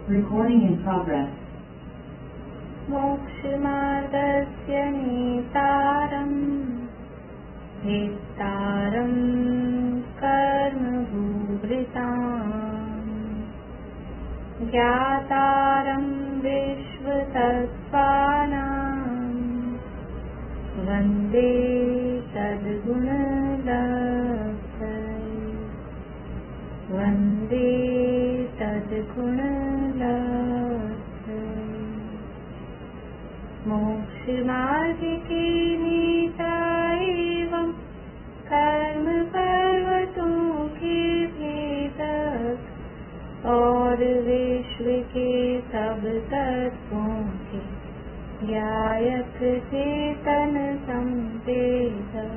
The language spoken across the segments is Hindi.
Recording in progress. मोक्षमार्गस्य नेतारम् भेत्तारम् कर्मभूभृताम् ज्ञातारम् विश्वतत्त्वानाम् वन्दे तद्गुणलक्षम् वन्दे तद्गुणलक्षम् मोक्षमार्ग के नेता एवं कर्म पर्वतों के भेदक और विश्व के सब तत्वों के ज्ञायक चेतन संवेदक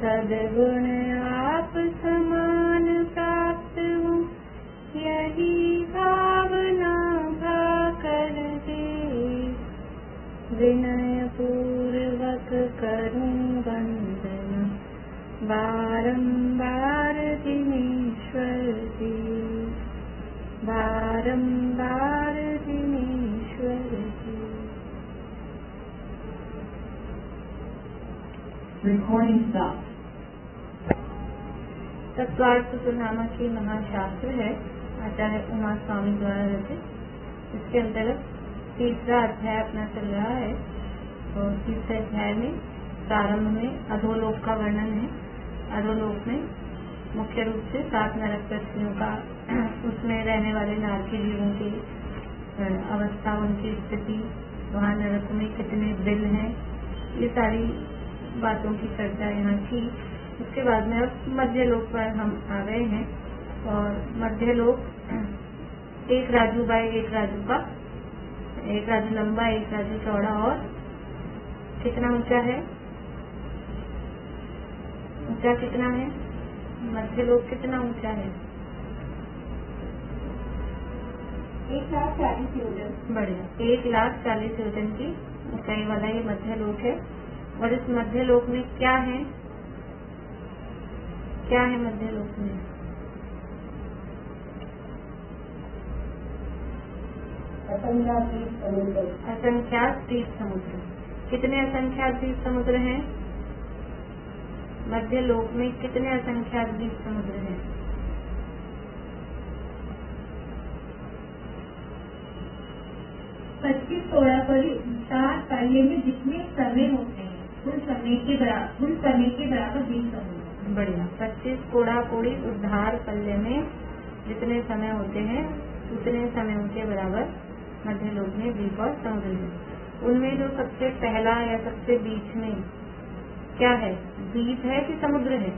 सद्गुण आप समान प्राप्त हो यही भावना भाकर दे विनय पूर्वक करूं वंदन बारंबार दिनेश्वर जी बारंबार दिनेश्वर जी। Recording stopped. तत्वार्थ सुनामा की महाशास्त्र है आचार्य उमा स्वामी द्वारा रचित। इसके अंतर्गत तीसरा अध्याय अपना चल रहा है और तीसरे अध्याय में प्रारंभ में अधोलोक का वर्णन है। अधोलोक में मुख्य रूप से 7 नरक पृथ्वियों का उसमें रहने वाले नारकी जीवों की अवस्था, उनकी स्थिति, वहाँ नरक में कितने दिल हैं, ये सारी बातों की चर्चा यहाँ की। उसके बाद में अब मध्य लोक पर हम आ गए हैं और मध्य लोक एक राजू बाय एक राजू का, एक राजू लंबा एक राजू चौड़ा और कितना ऊंचा है, ऊंचा कितना है, मध्य लोक कितना ऊंचा है, 1,40,000 योजन। बढ़िया, 1,40,000 योजन की ऊंचाई वाला ये मध्य लोक है। और इस मध्य लोक में क्या है, क्या है मध्य लोक में? असंख्यात द्वीप समुद्र। कितने असंख्यात द्वीप समुद्र हैं मध्य लोक में? कितने असंख्यात द्वीप समुद्र हैं? 25-16 पर 4 पहले में जितने समय होते हैं उन समय के बराबर द्वीप समुद्र। बढ़िया, 25 कोड़ा कोड़ी उद्धार पल्ले में जितने समय होते हैं उतने समयों के बराबर मध्य लोक में द्वीप और समुद्र है। उनमें जो सबसे पहला या सबसे बीच में क्या है, द्वीप है कि समुद्र है?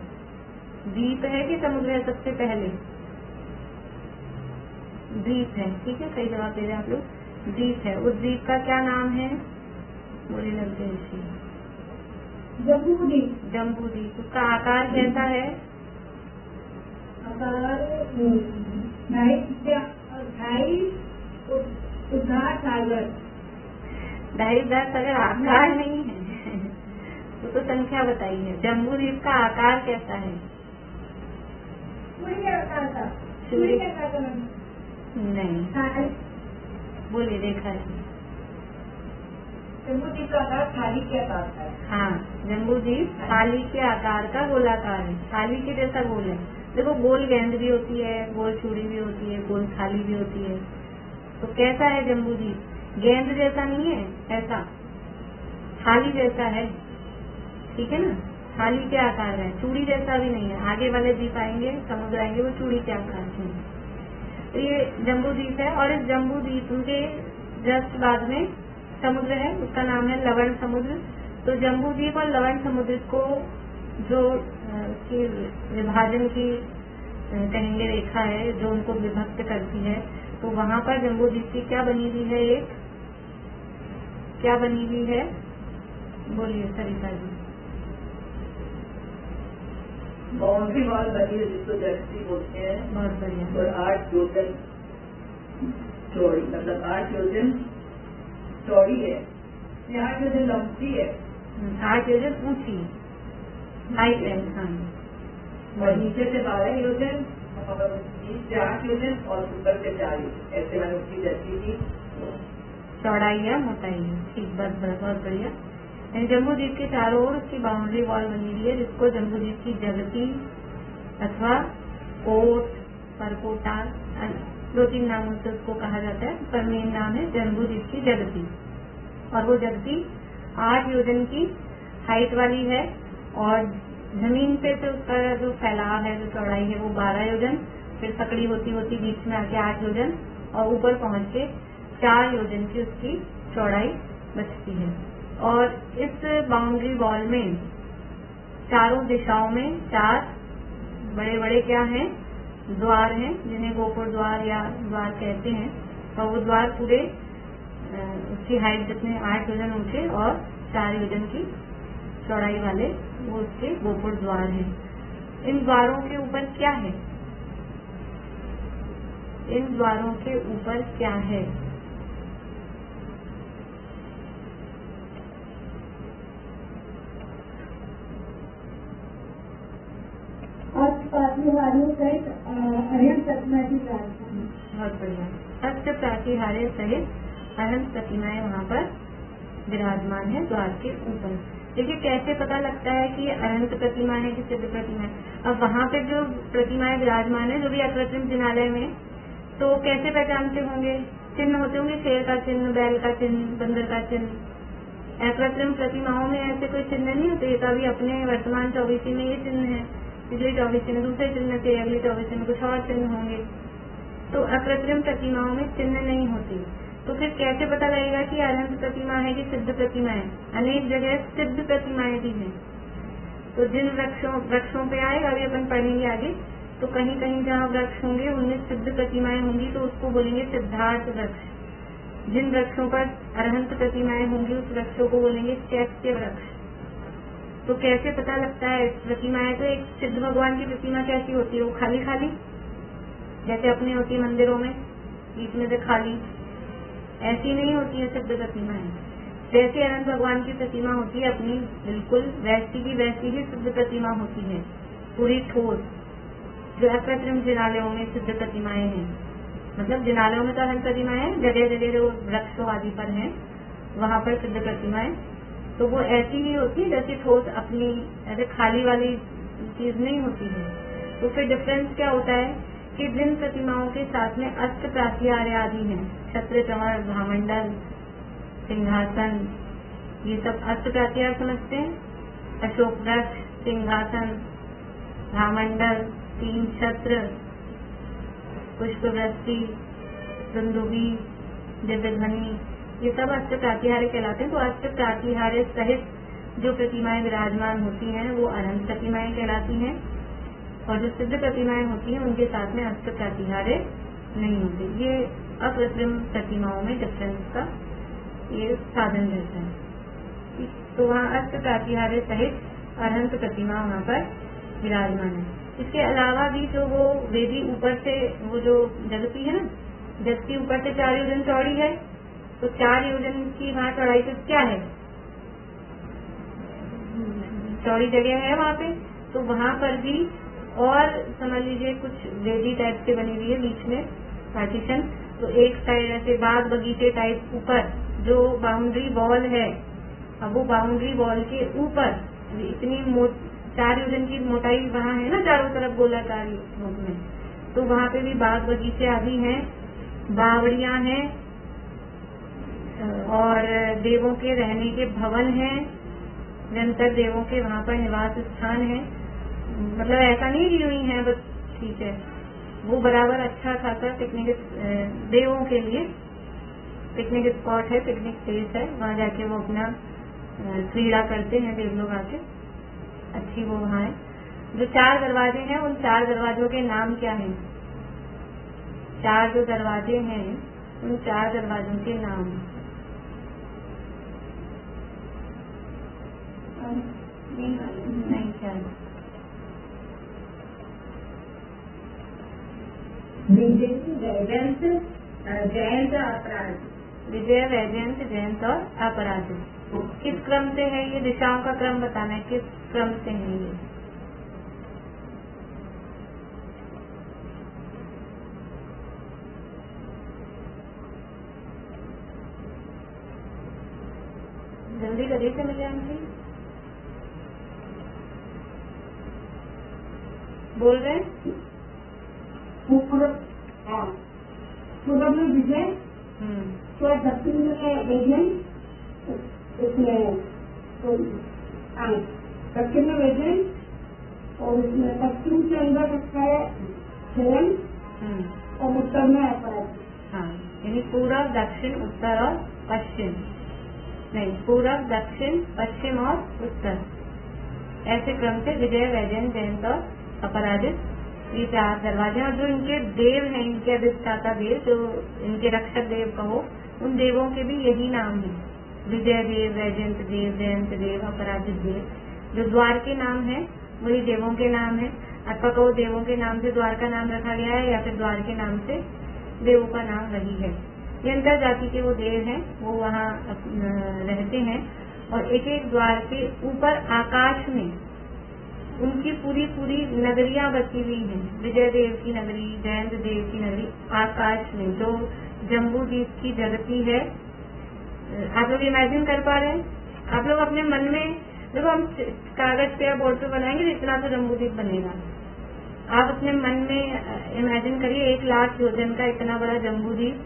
द्वीप है कि समुद्र है? सबसे पहले द्वीप है, ठीक है, सही जवाब दे रहे आप लोग, द्वीप है। उस द्वीप का क्या नाम है? बोले लगते ऋषि, जम्बूद्वीप। जम्बूद्वीप। उसका आकार कैसा है? आकार 2.5 उद्धार सागर। 2.5 सागर आकार नहीं है तो संख्या बताइए। जम्बूद्वीप का आकार कैसा है? सूर्य के आकार का। सूर्य के आकार का नहीं, बोलिए, देखा है। जम्बूद्वीप का आकार थाली के आकार का है। हाँ, जम्बूद्वीप थाली के आकार का गोलाकार है, थाली के जैसा गोल है। देखो, गोल गेंद भी होती है, गोल चूड़ी भी होती है, गोल थाली भी होती है। तो कैसा है जम्बूद्वीप? गेंद जैसा नहीं है, ऐसा थाली जैसा है, ठीक है ना, थाली के आकार है, चूड़ी जैसा भी नहीं है। आगे वाले द्वीप आएंगे, समुद्र आएंगे, वो चूड़ी के आकार के हैं। तो ये जम्बूद्वीप है और इस जम्बूद्वीप के जस्ट बाद में समुद्र है, उसका नाम है लवण समुद्र। तो जम्बूद्वीप और लवण समुद्र को जो उसकी विभाजन की कहेंगे रेखा है, जो उनको विभक्त करती है, तो वहाँ पर जम्बूद्वीप की क्या बनी हुई है? एक क्या बनी हुई है? बोलिए सरिता जी। बाउंड्री वॉल बनी है जिसको जर्सी बोलते हैं। बहुत बढ़िया। और 8 योजन चौड़ी, मतलब 8 योजन चौड़ी है, 8 योजन लंबी है, 8 योजन ऊंची हाइट है। हाँ, और नीचे से 12 योजन 8 योजन और ऊपर से 4 योजन, ऐसे मैंने उसकी जैसी की चौड़ाई है मोटाई है। ठीक, बस बहुत बढ़िया। जम्बू द्वीप के चारों ओर उसकी बाउंड्री वॉल बनी हुई है, जिसको जम्बू द्वीप की जगती अथवा कोट, परकोटा, 2-3 नामों से उसको कहा जाता है, पर मेन नाम है जम्बू द्वीप की जगती। और वो जगती 8 योजन की हाइट वाली है और जमीन पे से उसका जो फैलाव है, जो चौड़ाई है, वो 12 योजन, फिर सकड़ी होती होती बीच में आके 8 योजन और ऊपर पहुंच के 4 योजन की उसकी चौड़ाई बचती है। और इस बाउंड्री वॉल में चारों दिशाओं में 4 बड़े बड़े क्या हैं, द्वार हैं, जिन्हें गोपुर द्वार या द्वार कहते हैं। और वो द्वार पूरे उसकी हाइट जितने 8 योजन ऊंचे और 4 योजन की चौड़ाई वाले वो उसके गोपुर द्वार हैं। इन द्वारों के ऊपर क्या है? इन द्वारों के ऊपर क्या है? बहुत बढ़िया। अष्ट प्रातिहार्य सहित अनंत प्रतिमाएं वहाँ पर विराजमान है द्वार के ऊपर। देखिए कैसे पता लगता है कि ये अनंत प्रतिमा है कि सिद्ध प्रतिमा है। अब वहाँ पे जो प्रतिमाएं विराजमान है, जो भी अकृत्रिम जिनालय में, तो कैसे पहचानते होंगे? चिन्ह होते होंगे, शेर का चिन्ह, बैल का चिन्ह, बंदर का चिन्ह। अकृत्रिम प्रतिमाओं में ऐसे कोई चिन्ह नहीं होते। तो अभी अपने वर्तमान 24 में ये चिन्ह है, पिछले 24 में दूसरे चिन्ह थे, अगले 24 में कुछ और चिन्ह होंगे। तो अकृत्रिम प्रतिमाओं में चिन्ह नहीं होती। तो फिर कैसे पता लगेगा कि अनंत प्रतिमा है कि सिद्ध प्रतिमा है? अनेक जगह सिद्ध प्रतिमाएं भी हैं। तो जिन वृक्षों पे आएगा, अभी अपन पढ़ेंगे आगे, तो कहीं कहीं जहाँ वृक्ष होंगे उनमें सिद्ध प्रतिमाएं होंगी, तो उसको बोलेंगे सिद्धार्थ वृक्ष। जिन वृक्षों पर अरहंत प्रतिमाएं होंगी उस वृक्षों को बोलेंगे चैत्य वृक्ष। तो कैसे पता लगता है प्रतिमाएं? तो एक सिद्ध भगवान की प्रतिमा कैसी होती है? वो खाली खाली, जैसे अपनी होती है मंदिरों में, बीच में से खाली, ऐसी नहीं होती है सिद्ध प्रतिमाएं। जैसे अनंत भगवान की प्रतिमा होती है अपनी, बिल्कुल वैसी की वैसी ही सिद्ध प्रतिमा होती है, पूरी ठोस। जो अकृत्रिम जिनालयों में सिद्ध प्रतिमाएं हैं, मतलब जिनालयों में तो अनंत प्रतिमाएं हैं, जगह जगह जो वृक्षों आदि पर हैं वहां पर सिद्ध प्रतिमाएं, तो वो ऐसी ही होती है जैसी ठोस अपनी, ऐसे खाली वाली चीज नहीं होती है। तो फिर डिफरेंस क्या होता है कि जिन प्रतिमाओं के साथ में अष्ट प्रातिहार्य आदि हैं, छत्र, चंवर, भामंडल, सिंहासन, ये सब अष्ट प्रातिहार्य समझते हैं। अशोक वृक्ष, सिंहासन, भामंडल, 3 छत्र, पुष्पवृष्टि, दुंदुभी, दिव्यध्वनि, ये सब अष्ट प्रातिहार्य कहलाते हैं। तो अष्ट प्रातिहार्य सहित जो प्रतिमाएं विराजमान होती हैं वो अनंत प्रतिमाएं कहलाती हैं, और जो सिद्ध प्रतिमाएं होती हैं उनके साथ में अष्ट प्रातिहार्य नहीं होती। ये अकृत्रिम प्रतिमाओं में डिफरेंस का ये साधन रहता है। तो वहाँ अष्ट प्रातिहार्य सहित अनंत प्रतिमा वहाँ पर विराजमान है। इसके अलावा भी जो वो वेदी ऊपर से, वो जो जगती है ना, जगती ऊपर से 4 योजन चौड़ी है, तो 4 योजन की वहाँ चौड़ाई तो क्या है, चौड़ी जगह है वहाँ पे। तो वहाँ पर भी और समझ लीजिए कुछ वेदी टाइप से बनी हुई है, बीच में पार्टीशन। तो एक साइड ऐसे बाग बगीचे टाइप ऊपर जो बाउंड्री वॉल है, अब वो बाउंड्री वॉल के ऊपर इतनी 4 योजन की मोटाई वहाँ है ना, चारों तरफ गोलाकार रूप में, तो वहाँ पे भी बाग बगीचे आदि हैं, बावड़ियां हैं, और देवों के रहने के भवन हैं, निरंतर देवों के वहाँ पर निवास स्थान है। मतलब ऐसा नहीं कि यूं ही है बस, ठीक है, वो बराबर अच्छा खासा पिकनिक देवों के लिए पिकनिक स्पॉट है, पिकनिक प्लेस है। वहाँ जाके वो अपना क्रीड़ा करते हैं देव लोग आके, अच्छी वो वहाँ है। जो 4 दरवाजे हैं उन 4 दरवाजों के नाम क्या हैं? 4 जो दरवाजे हैं उन 4 दरवाजों के नाम नहीं क्या है? वैजयंत, जयंत, अपराध। विजय, वैजयंत, जयंत और अपराध। किस क्रम से है ये? दिशाओं का क्रम बताना है, किस क्रम से है ये? जल्दी करिए चमजान जी, बोल रहे हैं। पूर्व में विजय, तो दक्षिण में वैजन, उसमें दक्षिण में वैजन और उसमें पश्चिम के अंदर रखा है शयन और उत्तर में अपराध। हाँ, यानी पूरब, दक्षिण, उत्तर और पश्चिम, नहीं पूरब, दक्षिण, पश्चिम और उत्तर, ऐसे क्रम से विजय, वैजयंत, जयंत और अपराजित, ये 4 दरवाजे। और जो इनके देव हैं, इनके अधिष्ठाता देव, जो इनके रक्षक देव कहो, उन देवों के भी यही नाम है, विजय देव, वैजयंत देव, जयंत देव, अपराजित देव। जो द्वार के नाम है वही देवों के नाम है, अथवा कहो देवों के नाम से द्वार का नाम रखा गया है, या फिर द्वार के नाम से देवों का नाम वही है। ये अंतर जाति के वो देव हैं, वो वहाँ रहते हैं। और एक एक द्वार के ऊपर आकाश में उनकी पूरी पूरी नगरियां बसी हुई हैं। विजय देव की नगरी, जयंत देव की नगरी आकाश में, जो जम्बू द्वीप की जगती है। आप लोग इमेजिन कर पा रहे हैं? आप लोग अपने मन में देखो, हम कागज पे या बोर्ड पे बनाएंगे तो इतना तो जम्बू द्वीप बनेगा। आप अपने मन में इमेजिन करिए 1 लाख योजन का इतना बड़ा जम्बू द्वीप,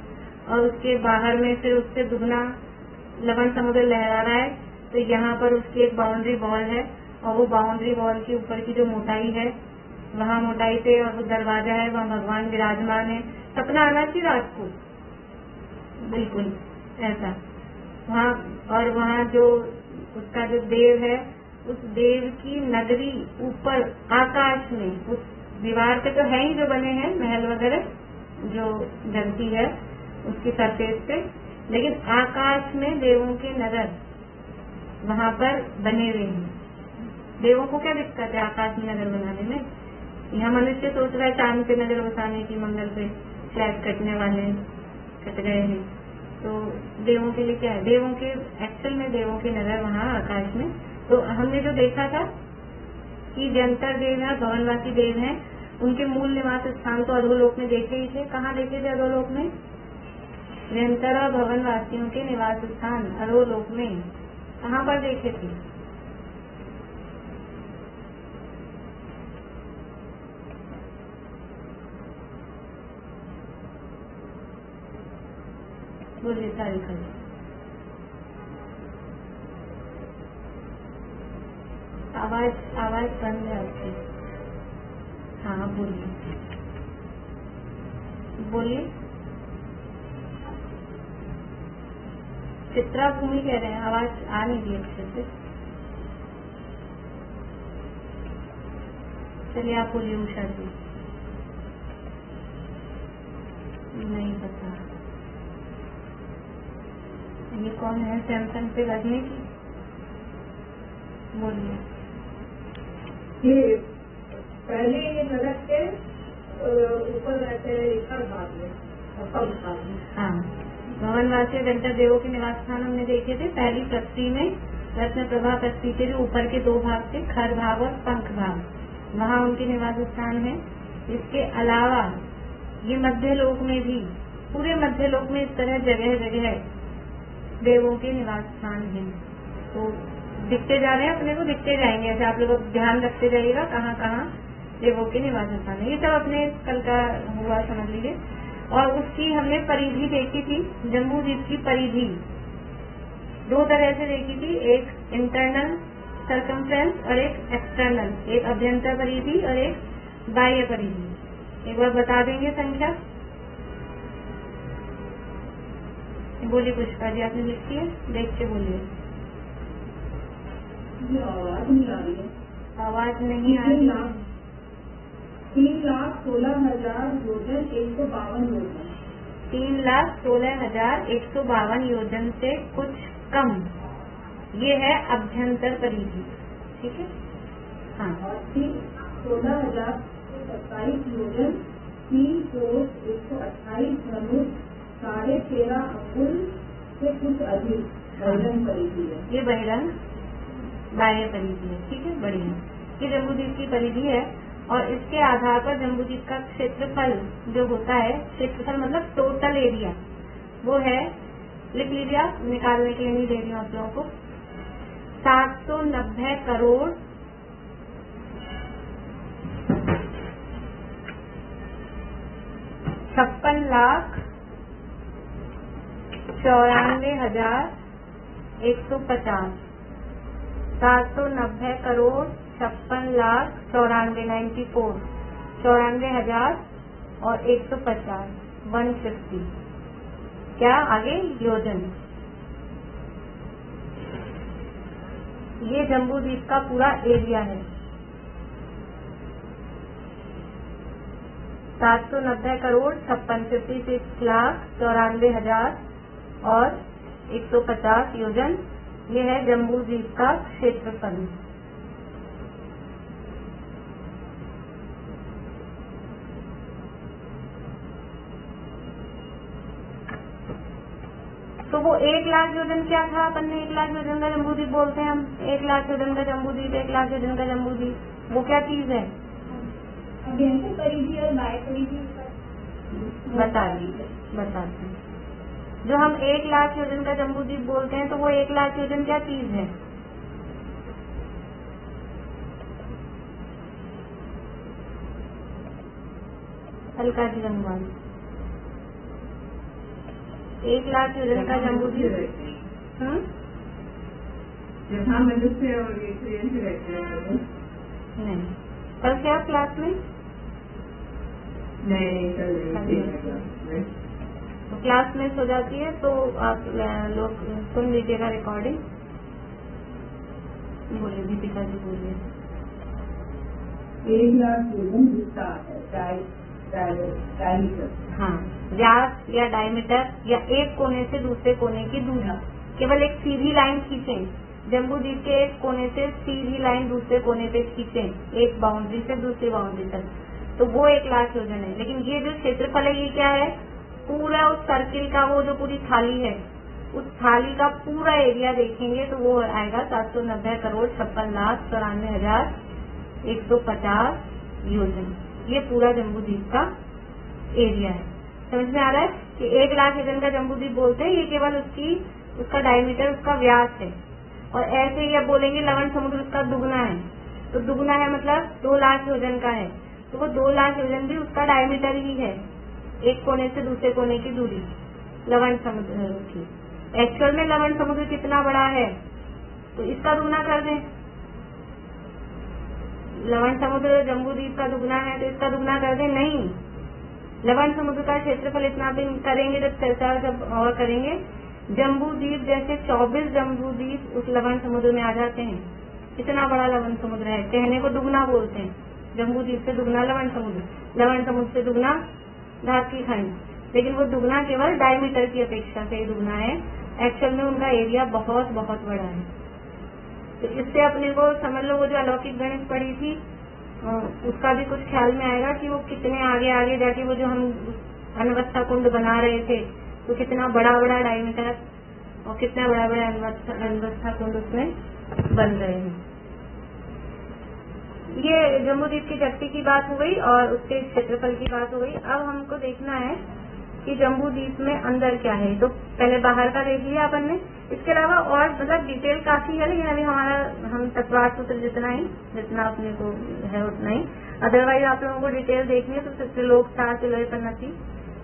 और उसके बाहर में फिर उससे दुगना लवण समुद्र लहरा रहा है। तो यहाँ पर उसकी एक बाउंड्री वॉल है, और वो बाउंड्री वॉल के ऊपर की जो मोटाई है, वहाँ मोटाई पे और वो दरवाजा है, वहाँ भगवान विराजमान है। सपना आना चाहिए रात को, बिल्कुल ऐसा वहाँ। और वहाँ जो उसका जो देव है, उस देव की नगरी ऊपर आकाश में, उस दीवार पे तो है ही जो बने हैं महल वगैरह जो जलती है उसकी सरफेस पे, लेकिन आकाश में देवों के नगर वहाँ पर बने हुए हैं। देवों को क्या दिक्कत है आकाश में नगर बनाने में? यहाँ मनुष्य सोच रहा है चांद पे नगर बसाने की, मंगल पे फ्लैट कटने वाले कट गए हैं। तो देवों के लिए क्या है? देवों के एक्चुअल में देवों के नगर वहाँ आकाश में। तो हमने जो देखा था कि जंतर देव है, भवनवासी देव हैं, उनके मूल निवास स्थान तो अधोलोक में देखे ही थे। कहाँ देखे थे अधोलोक में? जंतर और भवनवासियों के निवास स्थान अधोलोक में कहाँ पर देखे थे? बोलिए तारीख। आवाज बंद है आपकी। हाँ बोलिए बोलिए। चित्रा भूमि कह रहे हैं, आवाज आ नहीं रही अच्छे से। चलिए आप बोलिए उषा जी। नहीं पता ये कौन है? सैमसंग पे रजनी की। बोलिए। ये पहले ये नरक के ऊपर रहते हैं इधर भाग में, हाँ, भवनवासी जंतर देवों के निवास स्थान हमने देखे थे। पहली पृथ्वी में रत्न प्रभा पृथ्वी के जो ऊपर के 2 भाग थे, खर भाग और पंख भाग, वहाँ उनके निवास स्थान है। इसके अलावा ये मध्य लोक में भी, पूरे मध्य लोक में इस तरह जगह जगह देवों के निवास स्थान हैं। तो दिखते जा रहे हैं, अपने को दिखते जाएंगे ऐसे। आप लोग ध्यान रखते जाइएगा कहाँ कहाँ देवों के निवास स्थान है। ये सब अपने कल का हुआ समझ लीजिए। और उसकी हमने परिधि देखी थी, जम्बू द्वीप की परिधि 2 तरह से देखी थी, एक इंटरनल सर्कमफ्रेंस और एक एक्सटर्नल, एक अभ्यंतर परिधि और एक बाह्य परिधि। एक बार बता देंगे संख्या? बोलिए पुष्पा जी, आपने लिखी है, देख के बोलिए। आवाज नहीं आ रही है। आवाज नहीं आ रही। 3,16,000 योजन 152 योजन। 3,16,152 योजन से कुछ कम, ये है अभ्यंतर परिधि। ठीक है, हाँ। और 16,027 योजन 3 कोस 128 धनुष 13.5 अंगुल से कुछ अधिक बहिरंग परिधि है। ये बहिरंग बाह्य परिधि है। ठीक है, बढ़िया। ये जम्बूद्वीप की परिधि है, और इसके आधार पर जम्बूद्वीप का क्षेत्रफल जो होता है, क्षेत्रफल मतलब टोटल एरिया, वो है, लिख लीजिए आप, निकालने के लिए नहीं दे रही हूँ आप लोगों को, 790 करोड़ 56,94,150। 790 करोड़ 56,94,94,000 और 150 150। क्या आगे योजन। ये जम्बू द्वीप का पूरा एरिया है। 790 करोड़ 56,94,000 और 150 योजन। ये है जम्बू द्वीप का क्षेत्रफल। तो वो 1 लाख योजन क्या था? अपन ने 1 लाख योजन का जम्बू द्वीप बोलते हैं हम। 1 लाख योजन का जम्बू द्वीप, 1 लाख योजन का जम्बू द्वीप, वो क्या चीज है? अभियंता परिधि और बाह्य परिधि बता दीजिए, बताते हैं। जो हम 1 लाख योजन का जम्बू द्वीप बोलते हैं, तो वो 1 लाख योजन क्या चीज है? हल्का जी अनुमान। 1 लाख योजन का जम्बू द्वीप नहीं। कल क्या क्लास में? तो क्लास मिस हो जाती है, तो आप लोग सुन लीजिएगा रिकॉर्डिंग। बोलिए दीपिका जी, बोलिए। 1 लाख योजन जिसका डायमीटर, हाँ, व्यास या डायमीटर या एक कोने से दूसरे कोने की दूरी। केवल एक सीधी लाइन खींचें, जम्बू द्वीप के एक कोने से सीधी लाइन दूसरे कोने पे खींचें, एक बाउंड्री से दूसरी बाउंड्री तक, तो वो 1 लाख योजन है। लेकिन ये जो क्षेत्रफल है, ये क्या है? पूरा उस सर्किल का, वो जो पूरी थाली है, उस थाली का पूरा एरिया देखेंगे तो वो आएगा 790 करोड़ 56,94,150 योजन। ये पूरा जम्बू द्वीप का एरिया है। समझ में आ रहा है कि 1 लाख योजन का जम्बू द्वीप बोलते हैं, ये केवल उसका डायमीटर, उसका व्यास है। और ऐसे ही अब बोलेंगे लवण समुद्र उसका दुगना है, तो दुगना है मतलब 2 लाख योजन का है, तो वो 2 लाख योजन भी उसका डायमीटर ही है, एक कोने से दूसरे कोने की दूरी लवण समुद्र की। एक्चुअल में लवण समुद्र कितना बड़ा है, तो इसका दुगना कर दें। लवण समुद्र जम्बू द्वीप का दुगना है, तो इसका दुगना कर दें। नहीं, लवण समुद्र का क्षेत्रफल इतना भी करेंगे जब चर्चा जब और करेंगे। जम्बू द्वीप जैसे 24 जम्बू द्वीप उस लवण समुद्र में आ जाते हैं। इतना बड़ा लवण समुद्र है, कहने को दुगना बोलते हैं। जम्बू द्वीप से दुगना लवण समुद्र से दुगना धात्विक खंड, लेकिन वो दुगना केवल डायमीटर की अपेक्षा से ही दुगना है। एक्चुअल में उनका एरिया बहुत बहुत बड़ा है। तो इससे अपने को समझ लो, वो जो अलौकिक गणित पढ़ी थी उसका भी कुछ ख्याल में आएगा कि वो कितने आगे आगे जाके वो जो हम अनवस्था कुंड बना रहे थे, तो कितना बड़ा बड़ा डायमीटर और कितना बड़ा बड़ा अनवस्था कुंड उसमें बन रहे हैं। ये जम्बू द्वीप की शक्ति की बात हो गई और उसके क्षेत्रफल की बात हो गई। अब हमको देखना है कि जम्बू द्वीप में अंदर क्या है। तो पहले बाहर का देख लिया अपन ने, इसके अलावा और मतलब डिटेल काफी है, लेकिन अभी हम तत्वार्थ सूत्र जितना अपने को है उतना ही। अदरवाइज आप लोगों को डिटेल देखनी है तो सत्यलोक था, चिलोयपन्नति,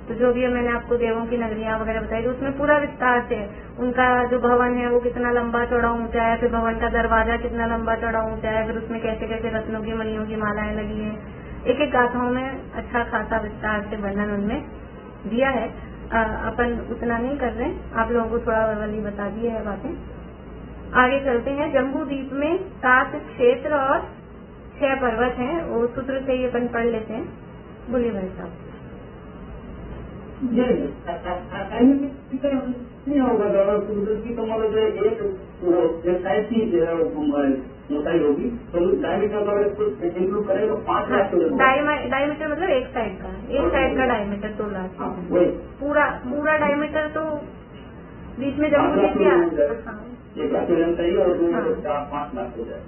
तो जो भी मैंने आपको देवों की नगरियां वगैरह बताई, तो उसमें पूरा विस्तार से उनका जो भवन है वो कितना लंबा चौड़ा ऊंचा है, फिर भवन का दरवाजा कितना लंबा चौड़ा ऊंचा है, फिर उसमें कैसे कैसे रत्नों की मणियों की मालाएं लगी हैं। एक एक गाथाओं में अच्छा खासा विस्तार से वर्णन उनमें दिया है। अपन उतना नहीं कर रहे, आप लोगों को थोड़ा वर्बली बता दिए है बातें। आगे चलते हैं। जम्बू द्वीप में 7 क्षेत्र और 6 पर्वत हैं, वो सूत्र से ही अपन पढ़ लेते हैं। बोलिए भाई साहब। नहीं होगा की तो मतलब जो एक साइज की मोटाई होगी, तो डायमीटर अगर कुछ इंक्लूड करें तो 5 लाख। डायमीटर मतलब एक साइड का डायमीटर 2 लाख। पूरा डायमीटर तो बीच में जम्बू द्वीप क्या 1 लाख चाहिए और 5 लाख हो जाए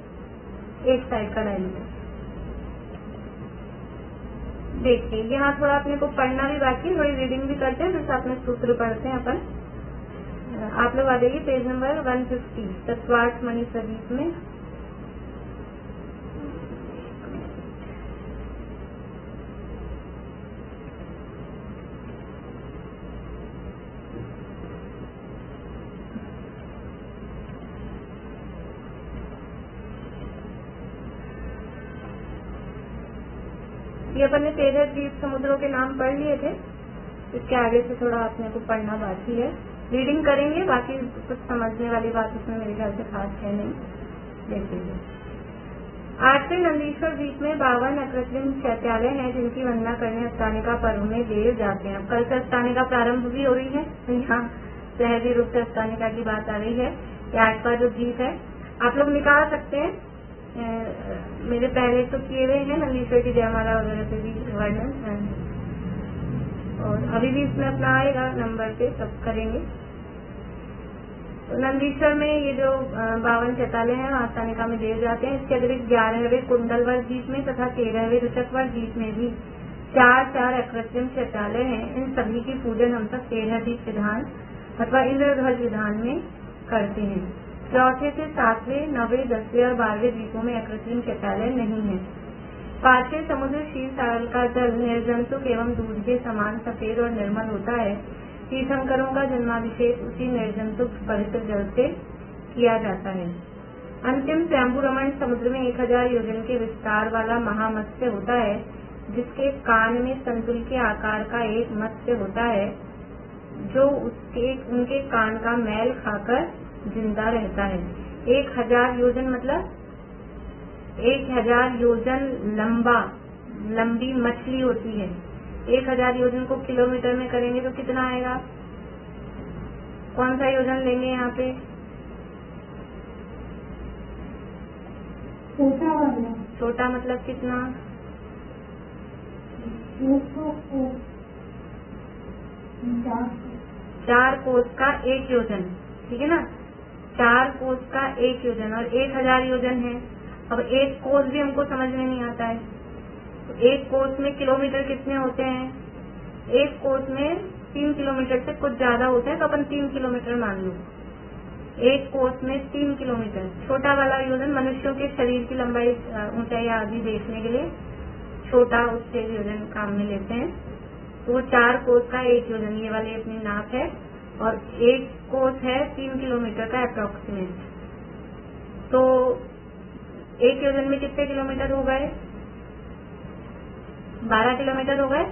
एक साइड का डायमीटर। देखिए यहाँ थोड़ा अपने को पढ़ना भी बाकी है, थोड़ी रीडिंग भी करते हैं, फिर साथ में सूत्र पढ़ते हैं अपन। आप लोग आ जाइए पेज नंबर 150 तत्वार्थ मणि सदीप में। ये अपन ने 13 द्वीप समुद्रों के नाम पढ़ लिए थे। इसके आगे से थोड़ा अपने को पढ़ना बाकी है। रीडिंग करेंगे, बाकी कुछ समझने वाली बात उसमें मेरे ख्याल से खास है नहीं। देख लीजिए। 8वें नंदीश्वर द्वीप में 52 अकृत्रिम शौचालय हैं जिनकी वंदना करने अस्तानिका पर्व में देव जाते हैं। अब कल से अस्तानिका प्रारंभ भी हो रही है, तो यहाँ सहजी रूप से अस्तानिका की बात आ रही है। ये 8वां जो द्वीप है आप लोग निकाल सकते हैं। मेरे पहले तो किए हुए हैं नंदीश्वर की जयमाला वगैरह पे भी वर्णन, और अभी भी इसमें अपना आएगा नंबर पे, सब करेंगे। तो नंदीश्वर में ये जो 52 शौचालय हैं अस्तानिका में देव जाते हैं। इसके अतिरिक्त 11वें कुंडलवर द्वीप में तथा 13वें ऋषभवर द्वीप में भी 4 अकृत्रिम शौचालय हैं। इन सभी की पूजन हम सब 13 दीप विधान अथवा इंद्रध्वज विधान में करते हैं। चौथे से 7वें, 9वें, 10वें और 12वें द्वीपों में अकृत्रिम शौचालय नहीं है। 5वें समुद्र क्षीर सागर का जल निर्जंतुक एवं दूध के समान सफेद और निर्मल होता है। तीर्थंकरों का जन्माभिषेक उसी निर्जंतुक पवित्र जल से किया जाता है। अंतिम स्वयंभू रमण समुद्र में 1000 योजन के विस्तार वाला महामत्स्य होता है, जिसके कान में संतुल के आकार का एक मत्स्य होता है, जो उनके कान का मैल खाकर जिंदा रहता है। 1000 योजन मतलब 1000 योजन लंबी मछली होती है। 1000 योजन को किलोमीटर में करेंगे तो कितना आएगा? कौन सा योजन लेंगे यहाँ पे? छोटा मतलब कितना? 4 कोस का 1 योजन, ठीक है ना? 4 कोस का 1 योजन और 1000 योजन है। अब 1 कोस भी हमको समझ में नहीं आता है, तो 1 कोस में किलोमीटर कितने होते हैं? 1 कोस में 3 किलोमीटर से कुछ ज्यादा होते हैं, तो अपन 3 किलोमीटर मान लो। 1 कोस में 3 किलोमीटर। छोटा वाला योजन मनुष्यों के शरीर की लंबाई ऊंचाई आदि देखने के लिए छोटा उससे योजन काम में लेते हैं। तो वो 4 कोस का 1 योजन ये वाली अपनी नाप है, और 1 कोस है 3 किलोमीटर का अप्रोक्सीमेट। तो 1 योजन में कितने किलोमीटर हो गए? 12 किलोमीटर हो गए।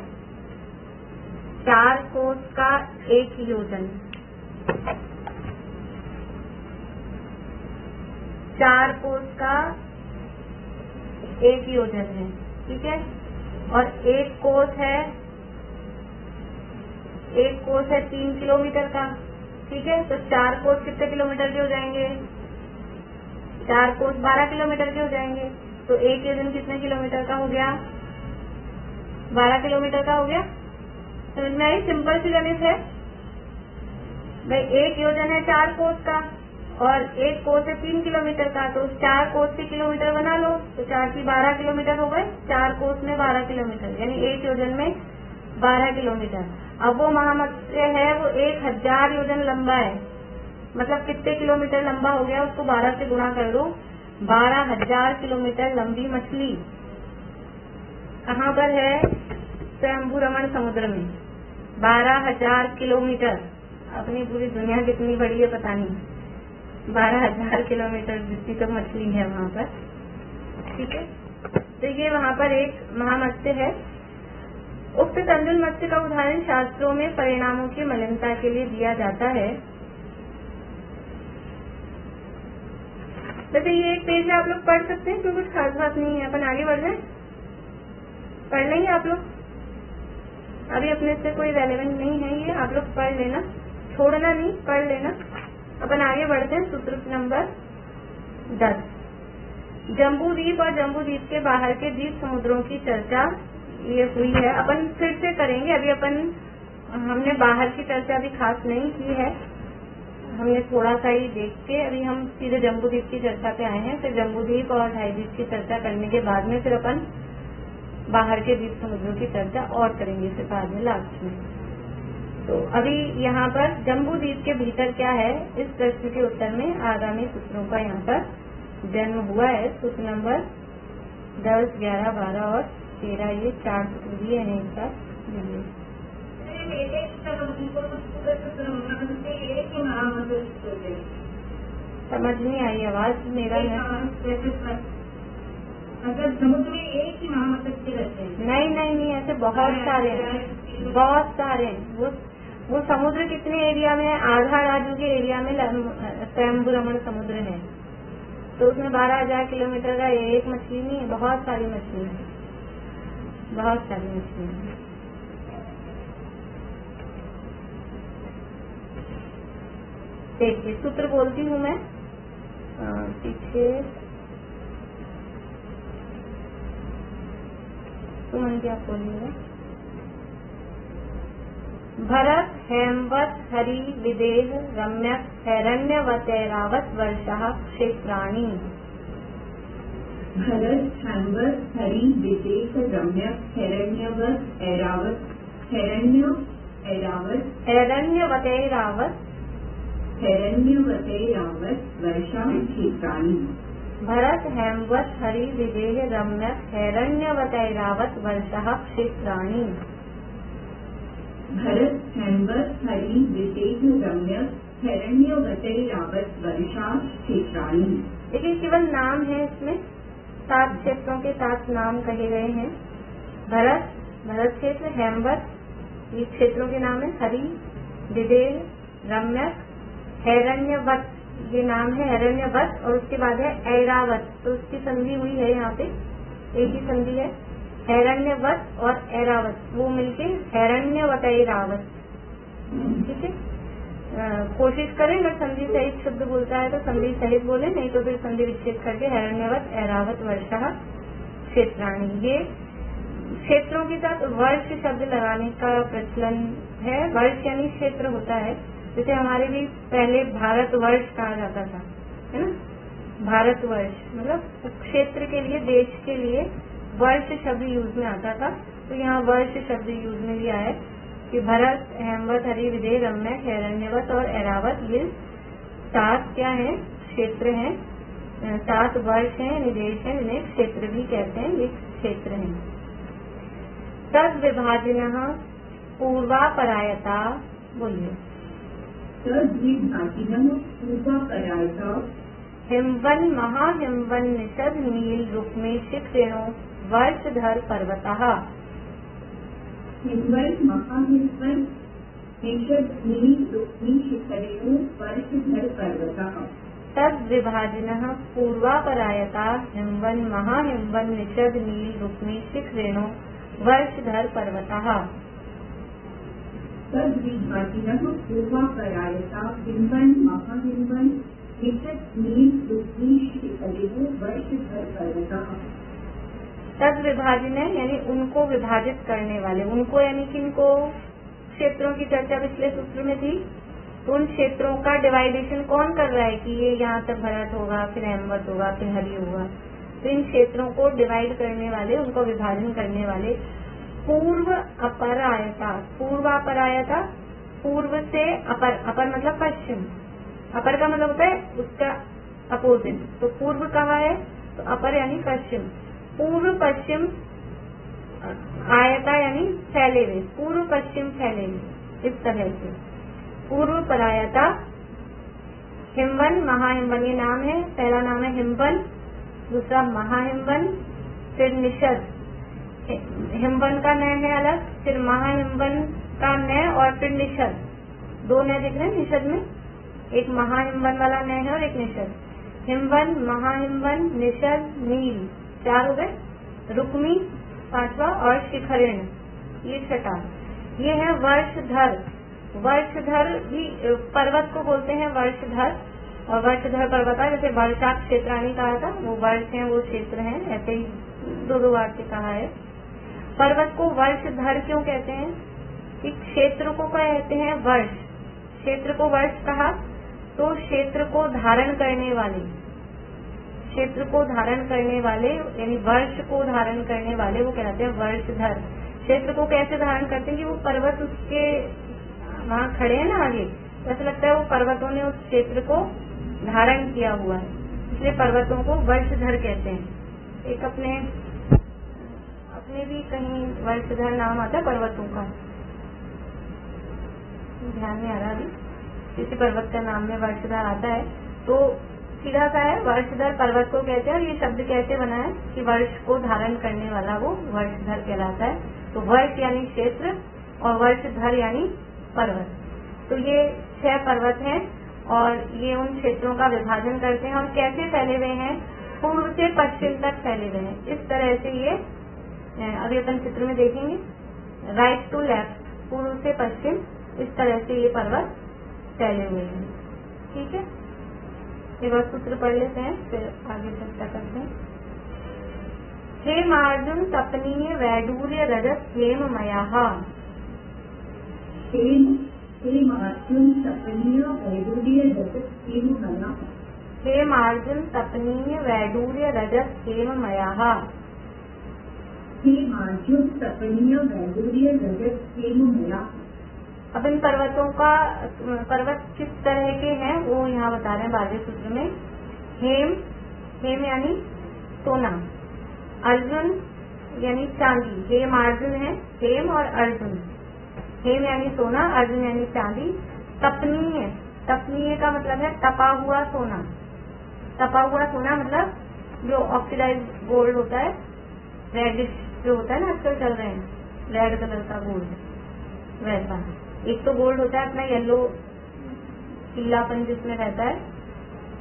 4 कोस का 1 योजन, 4 कोस का 1 योजन है, ठीक है। और 1 कोस है 3 किलोमीटर का, ठीक है। तो 4 कोस कितने किलोमीटर के हो जाएंगे? 4 कोस 12 किलोमीटर के हो जाएंगे। तो 1 योजन कितने किलोमीटर का हो गया? 12 किलोमीटर का हो गया। समझ में आई? सिंपल सी गणित है भाई। 1 योजन है 4 कोस का और 1 कोस है 3 किलोमीटर का, तो 4 कोस के किलोमीटर बना लो। तो 4 की 12 किलोमीटर हो गए। 4 कोस में 12 किलोमीटर, यानी 1 योजन में 12 किलोमीटर। अब वो महामत्स्य है वो 1000 योजन लंबा है, मतलब कितने किलोमीटर लंबा हो गया? उसको 12 से गुणा कर दो। 12000 किलोमीटर लंबी मछली कहाँ पर है? स्वयंभू रमण समुद्र में। 12000 किलोमीटर। अपनी पूरी दुनिया कितनी बड़ी है पता नहीं, 12000 किलोमीटर जितनी तो मछली है वहाँ पर, ठीक है। तो ये वहाँ पर एक महामत्स्य है। उक्त तंडुल मत्स्य का उदाहरण शास्त्रों में परिणामों की मलिनता के लिए दिया जाता है। वैसे ये एक पेज आप लोग पढ़ सकते हैं, क्योंकि कुछ खास बात नहीं है। अपन आगे बढ़ जाए, पढ़ लेंगे आप लोग। अभी अपने से कोई रेलेवेंट नहीं है ये, आप लोग पढ़ लेना, छोड़ना नहीं, पढ़ लेना। अपन आगे बढ़ते हैं। सूत्र नंबर 10, जम्बू द्वीप और जम्बू द्वीप के बाहर के द्वीप समुद्रों की चर्चा ये हुई है। अपन फिर से करेंगे। अभी हमने बाहर की चर्चा भी खास नहीं की है, हमने थोड़ा सा ही देख के अभी हम सीधे जम्बू द्वीप की चर्चा पे आए हैं। फिर जम्बू द्वीप और ढाई द्वीप की चर्चा करने के बाद में फिर अपन बाहर के द्वीप समुद्रों की चर्चा और करेंगे फिर बाद में लास्ट में। तो अभी यहाँ पर जम्बू द्वीप के भीतर क्या है, इस प्रश्न के उत्तर में आगामी सूत्रों का यहाँ पर जन्म हुआ है। सूत्र नंबर 10, 11, 12 और 13, ये 4 सूत्र दिए हैं एक साथ। समझ नहीं आई आवाज मेरा अगर समुद्र में एक ही महामत्स्य रहते हैं? नहीं, ऐसे बहुत सारे हैं, बहुत सारे हैं। वो समुद्र कितने एरिया में है? आधा राज्य के एरिया में स्वयंभू रमण समुद्र है, तो उसमें 12,000 किलोमीटर का एक मछली नहीं है, बहुत सारी मछली है, बहुत सारी मछली है। देखिए सूत्र बोलती हूँ मैं, पीछे सुमन क्या बोलिएगा। भरत हेमवत हरि विदेह रम्यक हैरण्यवतैरावत वर्षः क्षेत्राणि। भरत हेमवत हरि विदेह रम्यक हैरण्यवत ऐरावत वर्षा क्षेत्राणि। भरत हेमवत हरि विदेह रम्यक हैरण्यवतैरावत वर्षः क्षेत्राणि। भरत हेमवत हरि विदेह रम्यक हैरण्यवतैरावत वर्षा क्षेत्राणि। लेकिन केवल नाम है, इसमें 7 क्षेत्रों के 7 नाम कहे गए हैं। भरत क्षेत्र, हेमवत ये क्षेत्रों के नाम है, हरि विदेह रम्यक हैरण्यवत ये नाम है, हैरण्यवत, और उसके बाद है ऐरावत, तो उसकी संधि हुई है यहाँ पे, एक ही संधि है, हैरण्यवत और ऐरावत, वो मिलके हैरण्यवतैरावत। ठीक है, कोशिश करें अगर संधि सहित शब्द बोलता है तो संधि सहित बोले, नहीं तो फिर संधि विच्छेद करके हैरण्यवत ऐरावत वर्षः क्षेत्राणि। ये क्षेत्रों के साथ वर्ष शब्द लगाने का प्रचलन है। वर्ष यानी क्षेत्र होता है, जैसे हमारे भी पहले भारतवर्ष कहा जाता था, है ना, भारतवर्ष मतलब क्षेत्र के लिए, देश के लिए वर्ष शब्द यूज में आता था। तो यहाँ वर्ष शब्द यूज में भी आया कि भरत हेमवत हरि विदेह रम्यक हैरण्यवत और ऐरावत ये 7 क्या है, क्षेत्र हैं, 7 वर्ष हैं, निदेश हैं, इन्हें क्षेत्र भी कहते हैं, ये क्षेत्र हैं। तद विभाजन पूर्वापरायता, बोलिए। हिमवन महाहिमवन निषद नील रुक्मे शिखरेणो वर्षधर पर्वतः। हिमवन महाहिमवन निषद नील रुक्मे शिखरेणो वर्षधर पर्वतः। तद विभाजन पूर्वापरायता हिमवन महाहिमवन निषद नील रुक्मे शिखरेणो वर्षधर पर्वतः। तद विभाजिनः पूर्वापरायता हिमवन महाहिमवन निषद नील रुक्मे शिखरेणो वर्षधर पर्वतः। तद विभाजन है यानी उनको विभाजित करने वाले, उनको यानी किनको, क्षेत्रों की चर्चा पिछले सूत्र में थी, तो उन क्षेत्रों का डिवाइडेशन कौन कर रहा है कि ये यहाँ तक भरत होगा, फिर हेमवत होगा, फिर हरि होगा। तो इन क्षेत्रों को डिवाइड करने वाले, उनको विभाजन करने वाले पूर्व अपरायता, पूर्वापरायता, पूर्व से अपर, अपर मतलब पश्चिम, अपर का मतलब होता है उसका अपोजिट, तो पूर्व कहा है तो अपर यानी पश्चिम, पूर्व पश्चिम आयता यानी फैले हुए, पूर्व पश्चिम फैले हुए, इस तरह से पूर्व परायता। हिमवन महाहिमवन ये नाम है, पहला नाम है हिमवन, दूसरा महाहिमवन, फिर निषद, हिमवन का नय है अलग, फिर महाहिमवन का नय और फिर निषद, 2 नय दिख रहे हैं निषद में, एक महाहिमवन वाला नय है और एक निषद। हिमवन महाहिमवन निषद नील 4 हो गए, रुक्मी 5वां और शिखरेण ये 6ठा। ये है वर्षधर, वर्षधर भी पर्वत को बोलते हैं वर्षधर, और वर्षधर पर्वत जैसे वर्षा क्षेत्राणी कहा था, वो वर्ष है वो क्षेत्र है, ऐसे ही 2 बार से कहा है। पर्वत को वर्षधर क्यों कहते हैं कि क्षेत्र को कहते हैं वर्ष, क्षेत्र को वर्ष कहा तो क्षेत्र को धारण करने वाले, क्षेत्र को धारण करने वाले यानी वर्ष को धारण करने वाले वो कहते हैं वर्षधर। क्षेत्र को कैसे धारण करते हैं कि वो पर्वत उसके वहाँ खड़े हैं ना आगे, तो ऐसा लगता है वो पर्वतों ने उस क्षेत्र को धारण किया हुआ है, इसलिए पर्वतों को वर्षधर कहते हैं। एक अपने भी कहीं वर्षधर नाम आता है पर्वतों का, ध्यान नहीं आ रहा अभी, किसी पर्वत का नाम में वर्षधर आता है, तो सीधा सा है वर्षधर पर्वत को कहते हैं। और ये शब्द कैसे बना है कि वर्ष को धारण करने वाला वो वर्षधर कहलाता है। तो वर्ष यानी क्षेत्र और वर्षधर यानी पर्वत। तो ये 6 पर्वत हैं और ये उन क्षेत्रों का विभाजन करते हैं। और कैसे फैले हुए हैं? पूर्व से पश्चिम तक फैले हुए हैं। इस तरह से ये अभी अपन चित्र में देखेंगे, राइट टू लेफ्ट, पूर्व से पश्चिम, इस तरह से ये पर्वत फैले हुए हैं। ठीक है, एक बार सूत्र पढ़ लेते हैं, फिर आगे चर्चा करते हैं। हेमार्जुन तपनीय वैडूर्य रजत हेम मयाः। हेमार्जुन तपनीय वैडूर्य रजत हेम मयाः। हेमार्जुन तपनीय वैडूर्य रजत हेम मयाः। हेमार्जुन तपनीय वैडूर्य रजत हेम मयाः। अब इन पर्वतों का पर्वत किस तरह के हैं वो यहाँ बता रहे हैं 12वें सूत्र में। हेम यानी सोना, अर्जुन यानी चांदी। हेम अर्जुन है, हेम और अर्जुन। हेम यानी सोना, अर्जुन यानी चांदी। तपनीय, तपनीय का मतलब है तपा हुआ सोना। तपा हुआ सोना मतलब जो ऑक्सीडाइज गोल्ड होता है, रेडिश जो होता है ना, आजकल चल रहे हैं रेड कलर का गोल्ड, वैसा। एक तो गोल्ड होता है अपना येलो पीलापन जिसमें रहता है,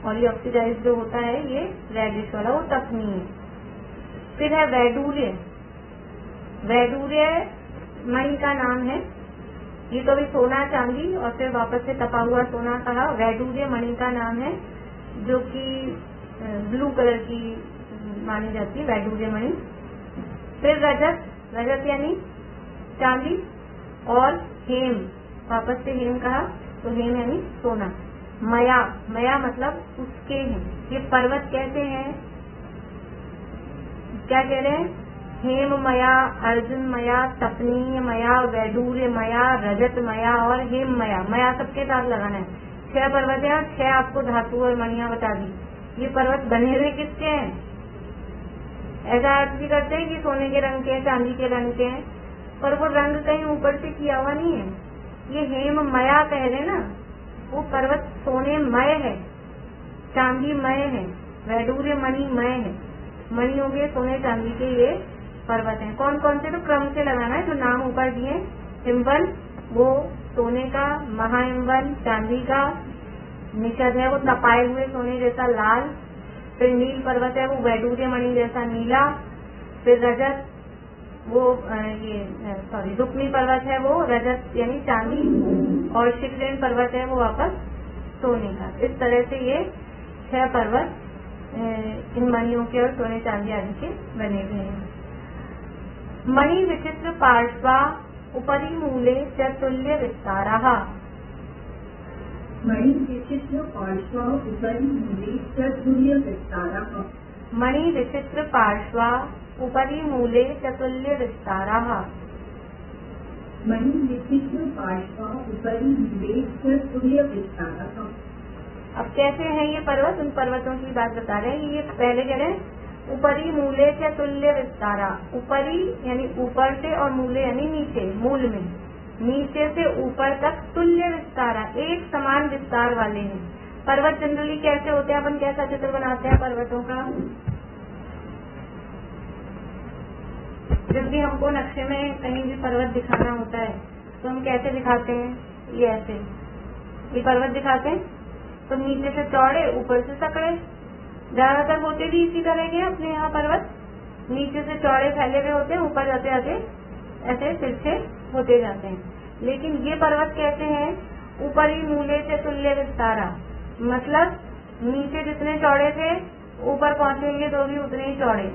और ये ऑक्सीडाइज जो होता है ये रेडिश वाला, वो तपनीय। फिर है वैडूर्य। वैडूर्य मणि का नाम है। ये तो अभी सोना चांदी और फिर वापस से तपा हुआ सोना कहा। वैडूर्य मणि का नाम है जो कि ब्लू कलर की मानी जाती है, वैडूर्य मणि। फिर रजत, रजत यानी चांदी। और हेम, वापस से हेम कहा तो हेम यानी सोना। मया, मया मतलब उसके हैं। ये पर्वत कैसे हैं, क्या कह रहे हैं? हेम मया, अर्जुन मया, तपनीय मया, वैडूर्य मया, रजत मया और हेम मया। मया सबके साथ लगाना है। 6 पर्वत है और 6 आपको धातु और मणियां बता दी। ये पर्वत बने हुए किसके हैं? ऐसा अर्थ भी करते हैं कि सोने के रंग के हैं, चांदी के रंग के हैं, पर वो रंग कहीं ऊपर से किया हुआ नहीं है। ये हेम मया कह रहे ना, वो पर्वत सोने मय है, चांदी मय है, वैडूर्य मणि मय है। मणि हो गए सोने चांदी के ये पर्वत हैं। कौन कौन से? तो क्रम से लगाना है, जो नाम ऊपर दिए। हिमवन वो सोने का, महाहिमवन चांदी का, निषद है वो तपाए हुए सोने जैसा लाल। फिर नील पर्वत है वो वैडूर्य मणि जैसा नीला। फिर रजत वो रुक्मी पर्वत है वो रजत यानी चांदी। और शिखरेन पर्वत है वो वापस सोने का। इस तरह से ये 6 पर्वत इन मणियों के और सोने चांदी आदि के बने हुए हैं। मणि विचित्र पार्श्वा उपरि मूले च तुल्य विस्तारः। मणि विचित्र पार्श्वा उपरि मूले च तुल्य विस्तारः। मणि विचित्र पार्श्वा उपरि मूले च तुल्य विस्तारः। मणि विचित्र पार्श्वा उपरि मूले च तुल्य विस्तारः। अब कैसे हैं ये पर्वत? उन पर्वतों की बात बता रहे हैं। ये पहले कह रहे हैं ऊपरी मूले से तुल्य विस्तारा। ऊपरी यानी ऊपर से और मूले यानी नीचे, मूल में नीचे से ऊपर तक तुल्य विस्तारा, एक समान विस्तार वाले हैं। पर्वत जनरली कैसे होते हैं? अपन कैसा चित्र बनाते हैं पर्वतों का? जब भी हमको नक्शे में कहीं भी पर्वत दिखाना होता है तो हम कैसे दिखाते हैं? ये ऐसे ये पर्वत दिखाते हैं तो नीचे से चौड़े, ऊपर से सकड़े। ज्यादातर होते भी इसी तरह के अपने यहाँ पर्वत, नीचे से चौड़े फैले हुए होते हैं, ऊपर जाते जाते ऐसे तिरछे होते जाते हैं। लेकिन ये पर्वत कैसे हैं? ऊपरी मूले से तुल्य विस्तारा, मतलब नीचे जितने चौड़े थे ऊपर पहुंचेंगे तो भी उतने ही चौड़े।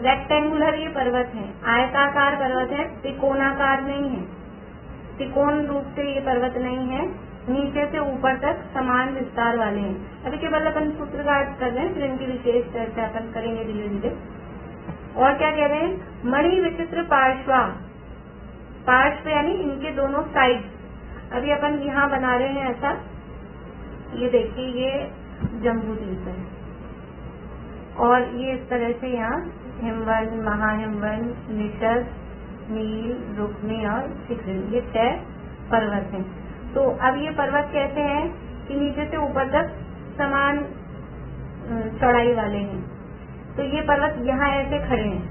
रेक्टेंगुलर ये पर्वत है, आयताकार पर्वत है, त्रिकोणाकार नहीं है। त्रिकोण रूप से ये पर्वत नहीं है, नीचे से ऊपर तक समान विस्तार वाले हैं। अभी केवल अपन सूत्र का अर्थ कर रहे हैं, फिर इनकी विशेष चर्चा अपन करेंगे धीरे धीरे। और क्या कह रहे हैं? मणि विचित्र पार्श्वा, पार्श्व यानी इनके दोनों साइड। अभी अपन यहाँ बना रहे हैं ऐसा, ये देखिए ये जम्बूद्वीप है और ये इस तरह से यहाँ हिमवन, महाहिमवन, निषद, नील, रुक्मी और शिखरिन, ये 6 पर्वत हैं। तो अब ये पर्वत कैसे हैं कि नीचे से ऊपर तक समान चौड़ाई वाले हैं। तो ये पर्वत यहाँ ऐसे खड़े हैं।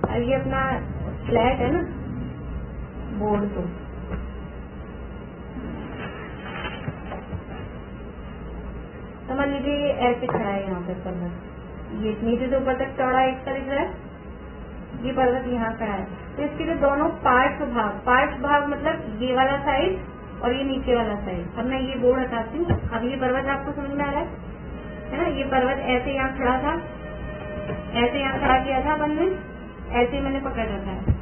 अब ये अपना फ्लैट है ना बोर्ड, तो समझ लीजिए ये ऐसे खड़ा है यहाँ पे पर्वत, ये नीचे से ऊपर तक चौड़ा एक तरह है, ये पर्वत यहाँ खड़ा है। तो इसके जो दोनों पार्श्व भाग मतलब ये वाला साइड और ये नीचे वाला साइड। अब मैं ये बोर्ड हटाती हूँ। अब ये पर्वत आपको समझ में आ रहा है ना, ये पर्वत ऐसे यहाँ खड़ा था, ऐसे यहाँ खड़ा किया था अपन ने, ऐसे मैंने पकड़ रखा है।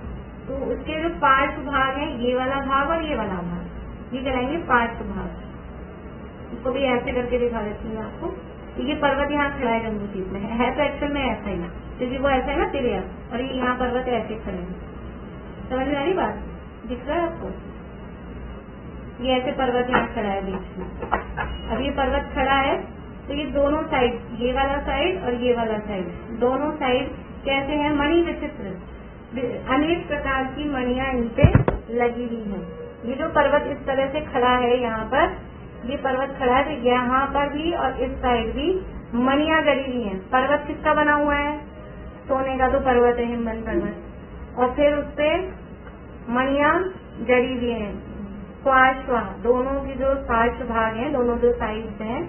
तो उसके जो पार्श्व भाग है, ये वाला भाग और ये वाला भाग, ये कहलाएंगे पार्श्व भाग। इसको भी ऐसे करके दिखा देती हूँ आपको। ये पर्वत यहाँ खड़ा है जम्बूद्वीप में, है तो एक्चुअल में ऐसा ही, क्योंकि वो ऐसा है ना तिरिया, और ये यहाँ पर्वत ऐसे खड़े हैं। समझ में आ रही बात? दिख रहा है आपको? ये ऐसे पर्वत यहाँ खड़ा है बीच में। अब ये पर्वत खड़ा है तो ये दोनों साइड, ये वाला साइड और ये वाला साइड, दोनों साइड कैसे हैं? मणि विचित्र, अनेक प्रकार की मणियां इन पे लगी हुई हैं। ये जो पर्वत इस तरह से खड़ा है, यहाँ पर ये पर्वत खड़ा है, तो यहाँ पर भी और इस साइड भी मणियां जड़ी हुई हैं। पर्वत किसका बना हुआ है? सोने का तो पर्वत है हिमवन पर्वत, और फिर उसपे मणियां जड़ी हुई हैं। पार्श्व, दोनों की जो पार्श्व भाग हैं, दोनों जो साइड हैं,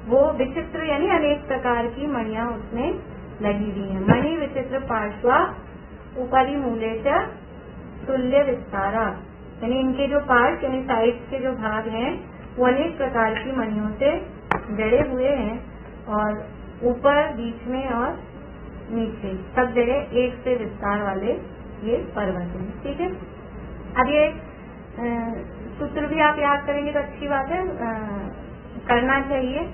वो विचित्र यानी अनेक प्रकार की मणियां उसमें लगी हुई हैं। मणि विचित्र पार्श्वा ऊपरी मूलेश तुल्य विस्तारा, यानी इनके जो पार्ट यानी साइड के जो भाग हैं वो अनेक प्रकार की मणियों से जड़े हुए हैं, और ऊपर, बीच में और नीचे सब जगह एक से विस्तार वाले ये पर्वत हैं। ठीक है, अब ये सूत्र भी आप याद करेंगे तो अच्छी बात है, करना चाहिए।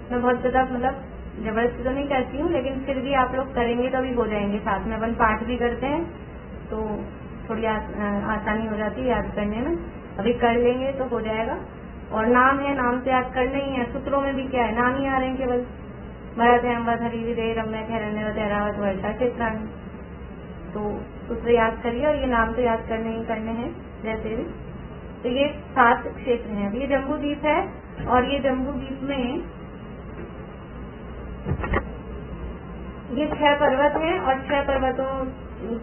मैं बहुत ज्यादा मतलब जबरदस्ती तो नहीं कहती हूँ, लेकिन फिर भी आप लोग करेंगे तो भी हो जाएंगे। साथ में अपन पाठ भी करते हैं तो थोड़ी आसानी हो जाती है याद करने में। अभी कर लेंगे तो हो जाएगा। और नाम है, नाम तो याद करना ही है। सूत्रों में भी क्या है, नाम ही आ रहे हैं केवल। भरत है, अम्बा, हरि, विदय, रम्य, हिरण्यवत, ऐरावत, वर्षा, क्षेत्राणी। तो सूत्र याद करिए, और ये नाम तो याद करने ही करने हैं जैसे भी। तो ये 7 क्षेत्र हैं। अब ये जम्बूद्वीप है, और ये जम्बूद्वीप में ये 6 पर्वत हैं, और 6 पर्वतों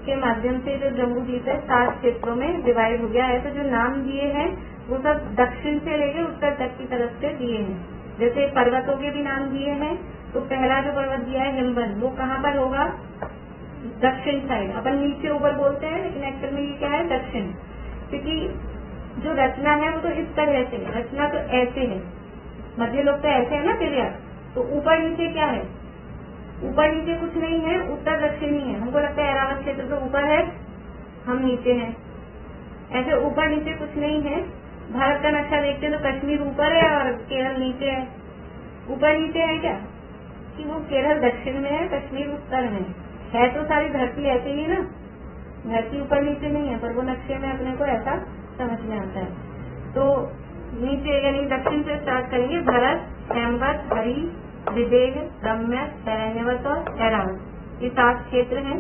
के माध्यम से जो जम्बूद्वीप है 7 क्षेत्रों में डिवाइड हो गया है। तो जो नाम दिए हैं वो सब दक्षिण से लेकर उत्तर तक की तरफ से दिए हैं। जैसे पर्वतों के भी नाम दिए हैं, तो पहला जो पर्वत दिया है हिमवन, वो कहाँ पर होगा? दक्षिण साइड। अपन नीचे ऊपर बोलते हैं, लेकिन एक्चुअल में ये क्या है? दक्षिण। क्योंकि जो रचना है वो तो इस तरह से, रचना तो ऐसे है, मध्य लोग तो ऐसे है ना तिरिया, तो ऊपर नीचे क्या है? ऊपर नीचे कुछ नहीं है, उत्तर दक्षिण ही है। हमको लगता है ऐरावत क्षेत्र तो ऊपर है, हम नीचे हैं, ऐसे ऊपर नीचे कुछ नहीं है। भारत का नक्शा देखते हैं तो कश्मीर ऊपर है और केरल नीचे है। ऊपर नीचे है क्या? कि वो केरल दक्षिण में है, कश्मीर उत्तर में है। तो सारी धरती ऐसे ही ना, धरती ऊपर नीचे नहीं है, पर वो नक्शे में अपने को ऐसा समझ में आता है। तो नीचे यानी दक्षिण से स्टार्ट करेंगे। भरत, हेमवत, हरि, विदेह, रम्य, हिरण्यवत और ऐरावत, ये 7 क्षेत्र हैं।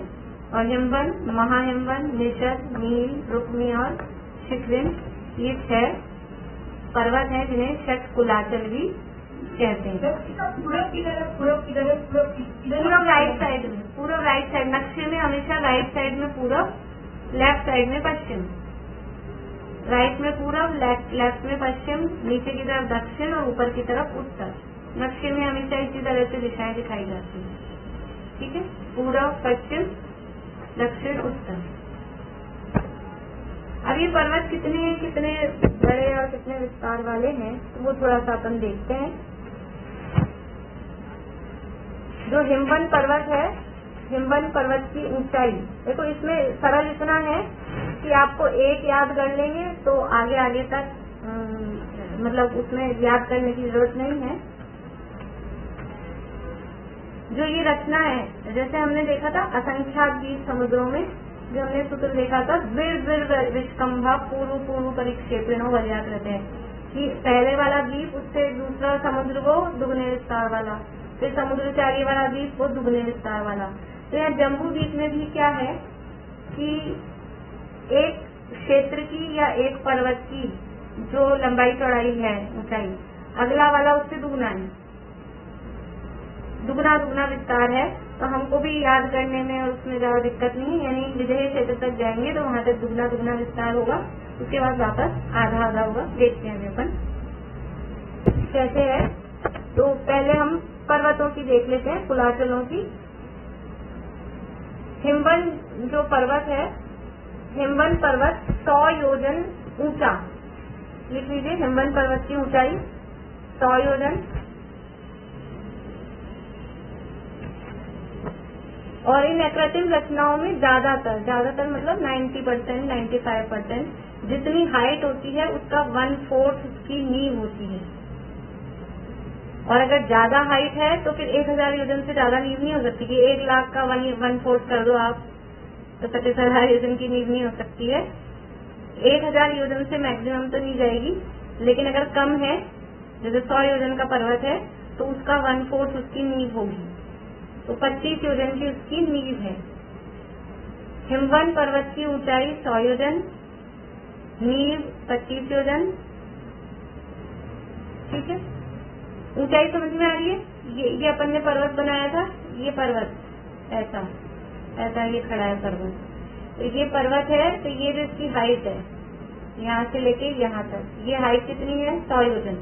और हिमवन, महाहिमवन, निषद, नील, रुक्मी और शिखरिन, ये 6 पर्वत हैं जिन्हें षट कुलाचल भी कहते हैं। पूर्व राइट साइड में, पूर्व राइट साइड, नक्शे में हमेशा राइट साइड में पूरब, लेफ्ट साइड में पश्चिम। राइट में पूरब, लेफ्ट में पश्चिम, नीचे की तरफ दक्षिण और ऊपर की तरफ उत्तर। नक्शे में हमेशा इसी तरह से दिशाएं दिखाई जाती हैं। ठीक है, पूरब, पश्चिम, दक्षिण, उत्तर। अब ये पर्वत कितने बड़े और कितने विस्तार वाले हैं, तो वो थोड़ा सा अपन देखते हैं। जो हिमवन पर्वत है, हिमवन पर्वत की ऊंचाई देखो, इसमें सरल इतना है कि आपको एक याद कर लेंगे तो आगे तक मतलब उसमें याद करने की जरूरत नहीं है। जो ये रचना है, जैसे हमने देखा था असंख्यात द्वीप समुद्रों में, जो हमने सूत्र देखा था, विष्कंभा पूर्व पूर्व परिक्षेपणों वजह रहते हैं कि पहले वाला द्वीप उससे दूसरा समुद्र वो दुगने विस्तार वाला, फिर समुद्र से आगे वाला द्वीप वो दुगने विस्तार वाला। तो यहाँ जम्बू द्वीप में भी क्या है कि एक क्षेत्र की या एक पर्वत की जो लंबाई चौड़ाई है, ऊंचाई, अगला वाला उससे दुगना है, दुगना दुगना विस्तार है। तो हमको भी याद करने में और उसमें ज्यादा दिक्कत नहीं, यानी विदेही क्षेत्र तक जाएंगे तो वहां तक दुगना दुगना विस्तार होगा, उसके बाद वापस आधा आधा होगा। देखते हैं अपन कैसे है। तो पहले हम पर्वतों की देख लेते हैं, कुलाचलों की। हिमवन जो पर्वत है, हिमवन पर्वत 100 योजन ऊंचा, लिख लीजिए हिमवन पर्वत की ऊंचाई 100 योजन। और इन अकृत्रिम रचनाओं में ज्यादातर मतलब 90%, 95% जितनी हाइट होती है उसका 1/4 उसकी नींव होती है। और अगर ज्यादा हाइट है तो फिर 1000 योजन से ज्यादा नींव नहीं हो सकती कि 1 लाख का 1/4 कर दो आप, तो 75,000 योजन की नींव नहीं हो सकती है। 1000 योजन से मैक्सिमम तो नहीं जाएगी, लेकिन अगर कम है, जैसे 100 योजन का पर्वत है तो उसका 1/4 उसकी नींव होगी, तो 25 योजन की उसकी नींव है। हिमवन पर्वत की ऊंचाई 100 योजन, नींव 25 योजन। ठीक है, ऊंचाई समझ में आ रही है। ये अपन ने पर्वत बनाया था, ये पर्वत ऐसा ऐसा ये खड़ा है पर्वत, तो ये पर्वत है। तो ये जो इसकी हाइट है यहाँ से लेके यहाँ तक, ये हाइट कितनी है 100 योजन।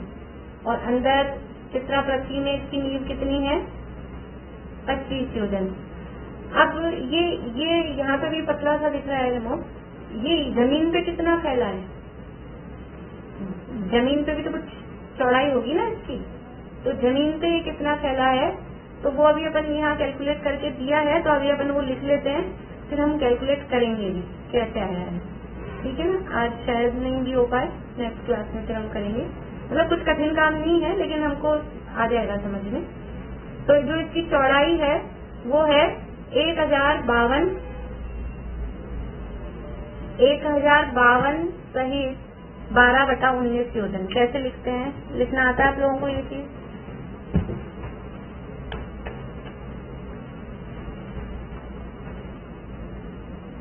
और अंदर चित्रा पृथ्वी में इसकी नींव कितनी है 25 योजन। अब ये यहाँ पे भी पतला सा दिख रहा है रिमोट, ये जमीन पे कितना फैला है, जमीन पे भी तो कुछ चौड़ाई होगी ना इसकी, तो जमीन पे ये कितना फैला है तो वो अभी अपन यहाँ कैलकुलेट करके दिया है, तो अभी अपन वो लिख लेते हैं, फिर हम कैलकुलेट करेंगे भी कैसे आया है। ठीक है ना, आज शायद नहीं भी हो पाए, नेक्स्ट क्लास में फिर हम करेंगे। मतलब कुछ कठिन काम नहीं है, लेकिन हमको आ जाएगा समझ में। तो जो इसकी चौड़ाई है वो है 1052 सहित 12/19 योजन। कैसे लिखते हैं, लिखना आता है आप लोगों को ये चीज?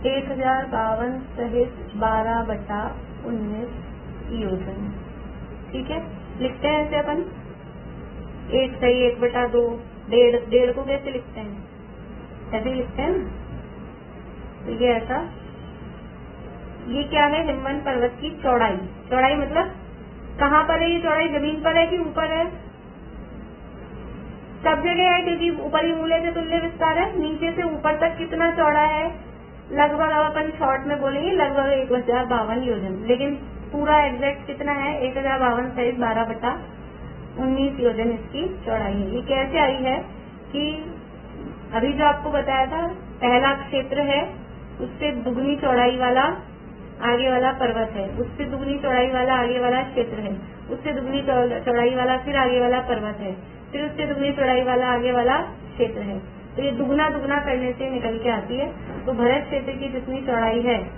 एक 1052 सहित 12/19 योजन। ठीक है, लिखते हैं ऐसे अपन 1 सही 1/2, 1.5 को कैसे लिखते हैं, ऐसे लिखते हैं ना। तो ये ऐसा, ये क्या है हिमवन पर्वत की चौड़ाई। चौड़ाई मतलब कहाँ पर है ये चौड़ाई, जमीन पर है कि ऊपर है? सब जगह है, क्योंकि ऊपरी मूले से तुल्य विस्तार है। नीचे से ऊपर तक कितना चौड़ा है, लगभग अपन शॉर्ट में बोलेंगे लगभग 1052 योजन, लेकिन पूरा एग्जैक्ट कितना है 1052 सहित 12/19 योजन इसकी चौड़ाई है। ये कैसे आई है कि अभी जो आपको बताया था, पहला क्षेत्र है उससे दुगनी चौड़ाई वाला आगे वाला पर्वत है, उससे दुगनी चौड़ाई वाला आगे वाला क्षेत्र है, उससे दुगनी चौड़ाई वाला फिर आगे वाला पर्वत है, फिर उससे दुगनी चौड़ाई वाला आगे वाला क्षेत्र है। तो ये दुगना दुगना करने से निकल के आती है। तो भरत क्षेत्र की जितनी चौड़ाई है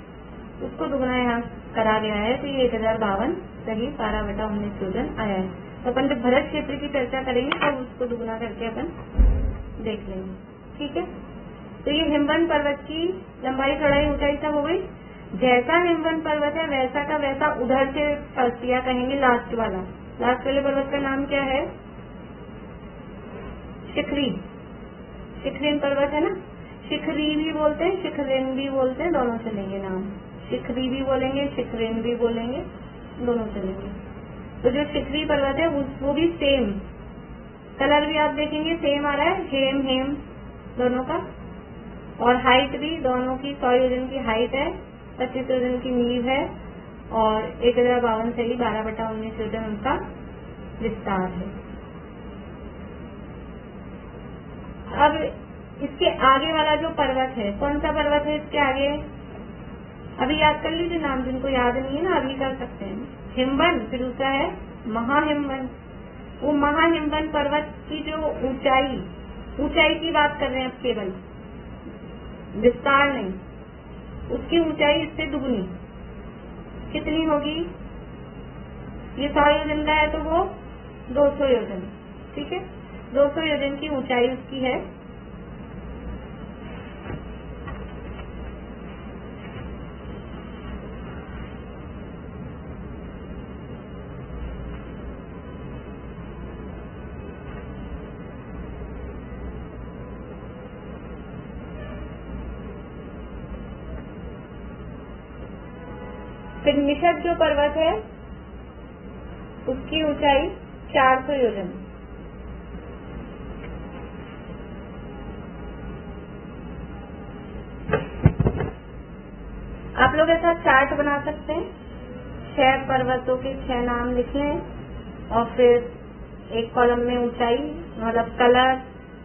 उसको दुगना यहाँ करा गया है, तो ये 1052 सही 12/19 योजन आया है। तो अपन जब भरत क्षेत्र की चर्चा करेंगे तब उसको दुगना करके अपन देख लेंगे। ठीक है, तो ये हिमवन पर्वत की लंबाई चौड़ाई ऊंचाई सब हो गई। जैसा हिमवन पर्वत है वैसा का वैसा उधर से फर्सिया कहेंगे, लास्ट वाले पर्वत का नाम क्या है, शिखरी। शिखरीन पर्वत है ना, शिखरी भी बोलते हैं, शिखरेन भी बोलते हैं, दोनों चलेंगे नाम। शिखरी भी बोलेंगे, शिखरेन भी बोलेंगे, दोनों चलेंगे। तो जो शिखरी पर्वत है वो भी सेम कलर भी आप देखेंगे सेम आ रहा है, हेम दोनों का। और हाइट भी दोनों की 100 योजन की हाइट है, 25 योजन की नींव है, और 1052 से ही 12/19 योजन उनका विस्तार है। अब इसके आगे वाला जो पर्वत है, कौन सा पर्वत है इसके आगे, अभी याद कर लीजिए नाम, जिनको याद नहीं है ना अभी कर सकते हैं। हिमवन, फिर दूसरा है महाहिमवन। वो महाहिमवन पर्वत की जो ऊंचाई की बात कर रहे हैं अब, केवल विस्तार नहीं, उसकी ऊंचाई इससे दुगनी कितनी होगी? ये 100 योजन का है तो वो 200 योजन, ठीक है, 200 योजन की ऊंचाई उसकी है। फिर निषद जो पर्वत है उसकी ऊंचाई 400 योजन। आप लोग ऐसा चार्ट बना सकते हैं, 6 पर्वतों के 6 नाम लिख लें और फिर एक कॉलम में ऊंचाई मतलब कलर,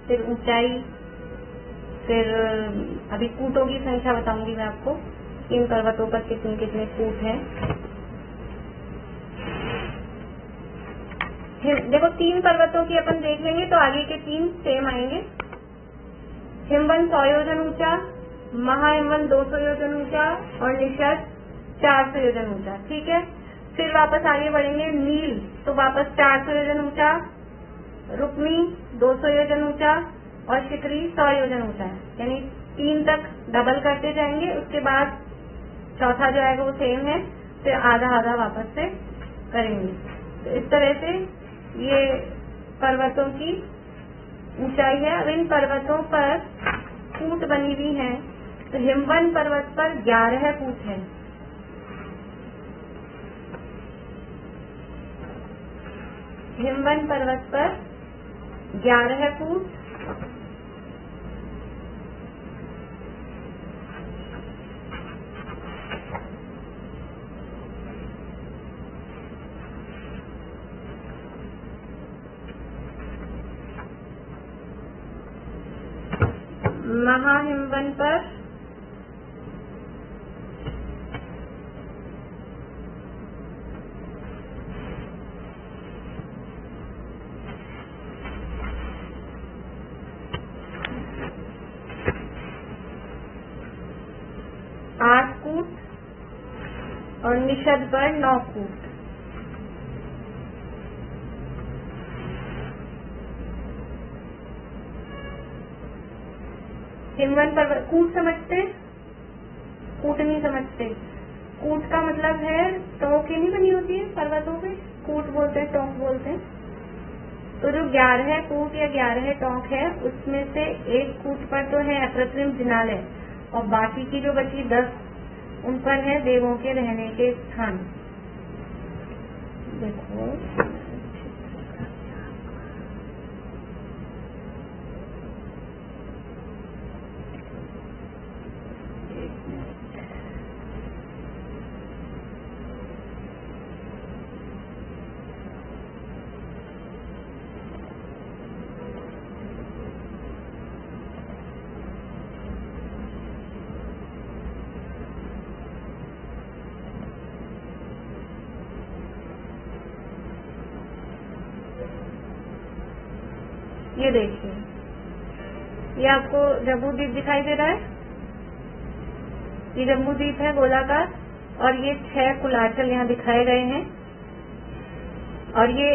फिर ऊंचाई, फिर अभी कूटों की संख्या बताऊंगी मैं आपको, इन पर्वतों पर कितने कितने कूट हैं। देखो 3 पर्वतों की अपन देख लेंगे तो आगे के 3 सेम आएंगे। हिमवन 100 योजन ऊंचा, महाहिमवन 200 योजन ऊंचा और निषद 400 योजन ऊंचा, ठीक है। फिर वापस आगे बढ़ेंगे, नील तो वापस 400 योजन ऊंचा, रुक्मी 200 योजन ऊंचा और शिखरी 100 योजन ऊंचा है, यानी 3 तक डबल करते जाएंगे। उसके बाद चौथा जो आएगा वो सेम है, फिर आधा आधा वापस से करेंगे। तो इस तरह से ये पर्वतों की ऊंचाई है। अब इन पर्वतों पर कूट बनी हुई है, तो हिमवन पर्वत पर 11 कूट है। हिमवन पर्वत पर 11 कूट, महाहिमवन पर 8 कूट और निषद पर 9 कूट। हिमवन पर्वत कूट समझते? कूट नहीं समझते। कूट का मतलब है टोक नहीं बनी होती है पर्वतों पे, कूट बोलते हैं, टोक बोलते हैं। तो जो 11 कूट या 11 टोक है उसमें से एक कूट पर तो है अप्रतिम जिनालय और बाकी की जो बची 10 उन पर है देवों के रहने के स्थान। देखो ये देखिए, ये आपको जम्बूद्वीप दिखाई दे रहा है, ये जम्बूद्वीप है गोलाकार और ये 6 कुलाचल यहाँ दिखाए गए हैं और ये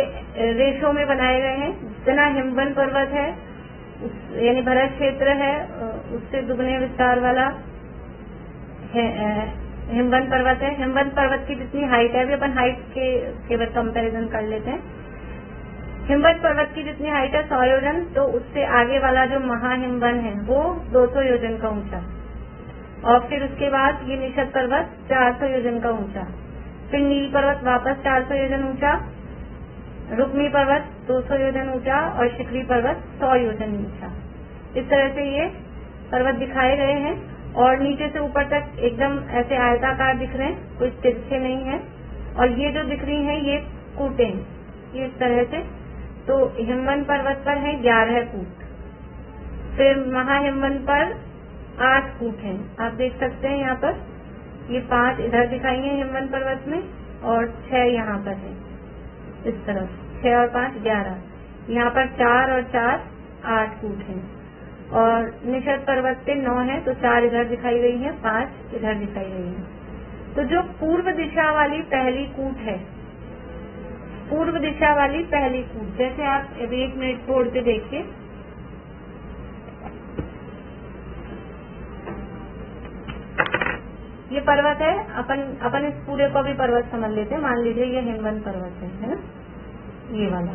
रेशों में बनाए गए हैं। जितना हिमवन पर्वत है यानी भरत क्षेत्र है उससे दुगने विस्तार वाला हिमवन पर्वत है। हिमवन पर्वत की जितनी हाइट है, अभी अपन हाइट के कंपैरिजन कर लेते हैं। हिमवन पर्वत की जितनी हाइट है 100 योजन, तो उससे आगे वाला जो महाहिमवन है वो 200 योजन का ऊंचा और फिर उसके बाद ये निषद पर्वत 400 योजन का ऊंचा, फिर नील पर्वत वापस 400 योजन ऊंचा, रुक्मी पर्वत 200 योजन ऊंचा और शिखरी पर्वत 100 योजन ऊंचा। इस तरह से ये पर्वत दिखाए गए हैं और नीचे से ऊपर तक एकदम ऐसे आयताकार दिख रहे हैं, कुछ तिरछे नहीं है। और ये जो दिख रही हैं ये कूटें, ये इस तरह से। तो हिमवन पर्वत पर है 11 कूट, फिर महाहिमवन पर 8 कूट हैं। आप देख सकते हैं यहाँ पर ये 5 इधर दिखाई है हिमवन पर्वत में और 6 यहाँ पर है इस तरफ, 6 और 5 11। यहाँ पर 4 और 4 8 कूट हैं। और निषद पर्वत पे 9 है, तो 4 इधर दिखाई गई है, 5 इधर दिखाई गई है। तो जो पूर्व दिशा वाली पहली कूट है, पूर्व दिशा वाली पहली कूट, जैसे आप अभी 1 मिनट बोर्ड पे देखिए, ये पर्वत है। अपन इस पूरे को भी पर्वत समझ लेते हैं। मान लीजिए ये हिमवंत पर्वत है ना, ये वाला,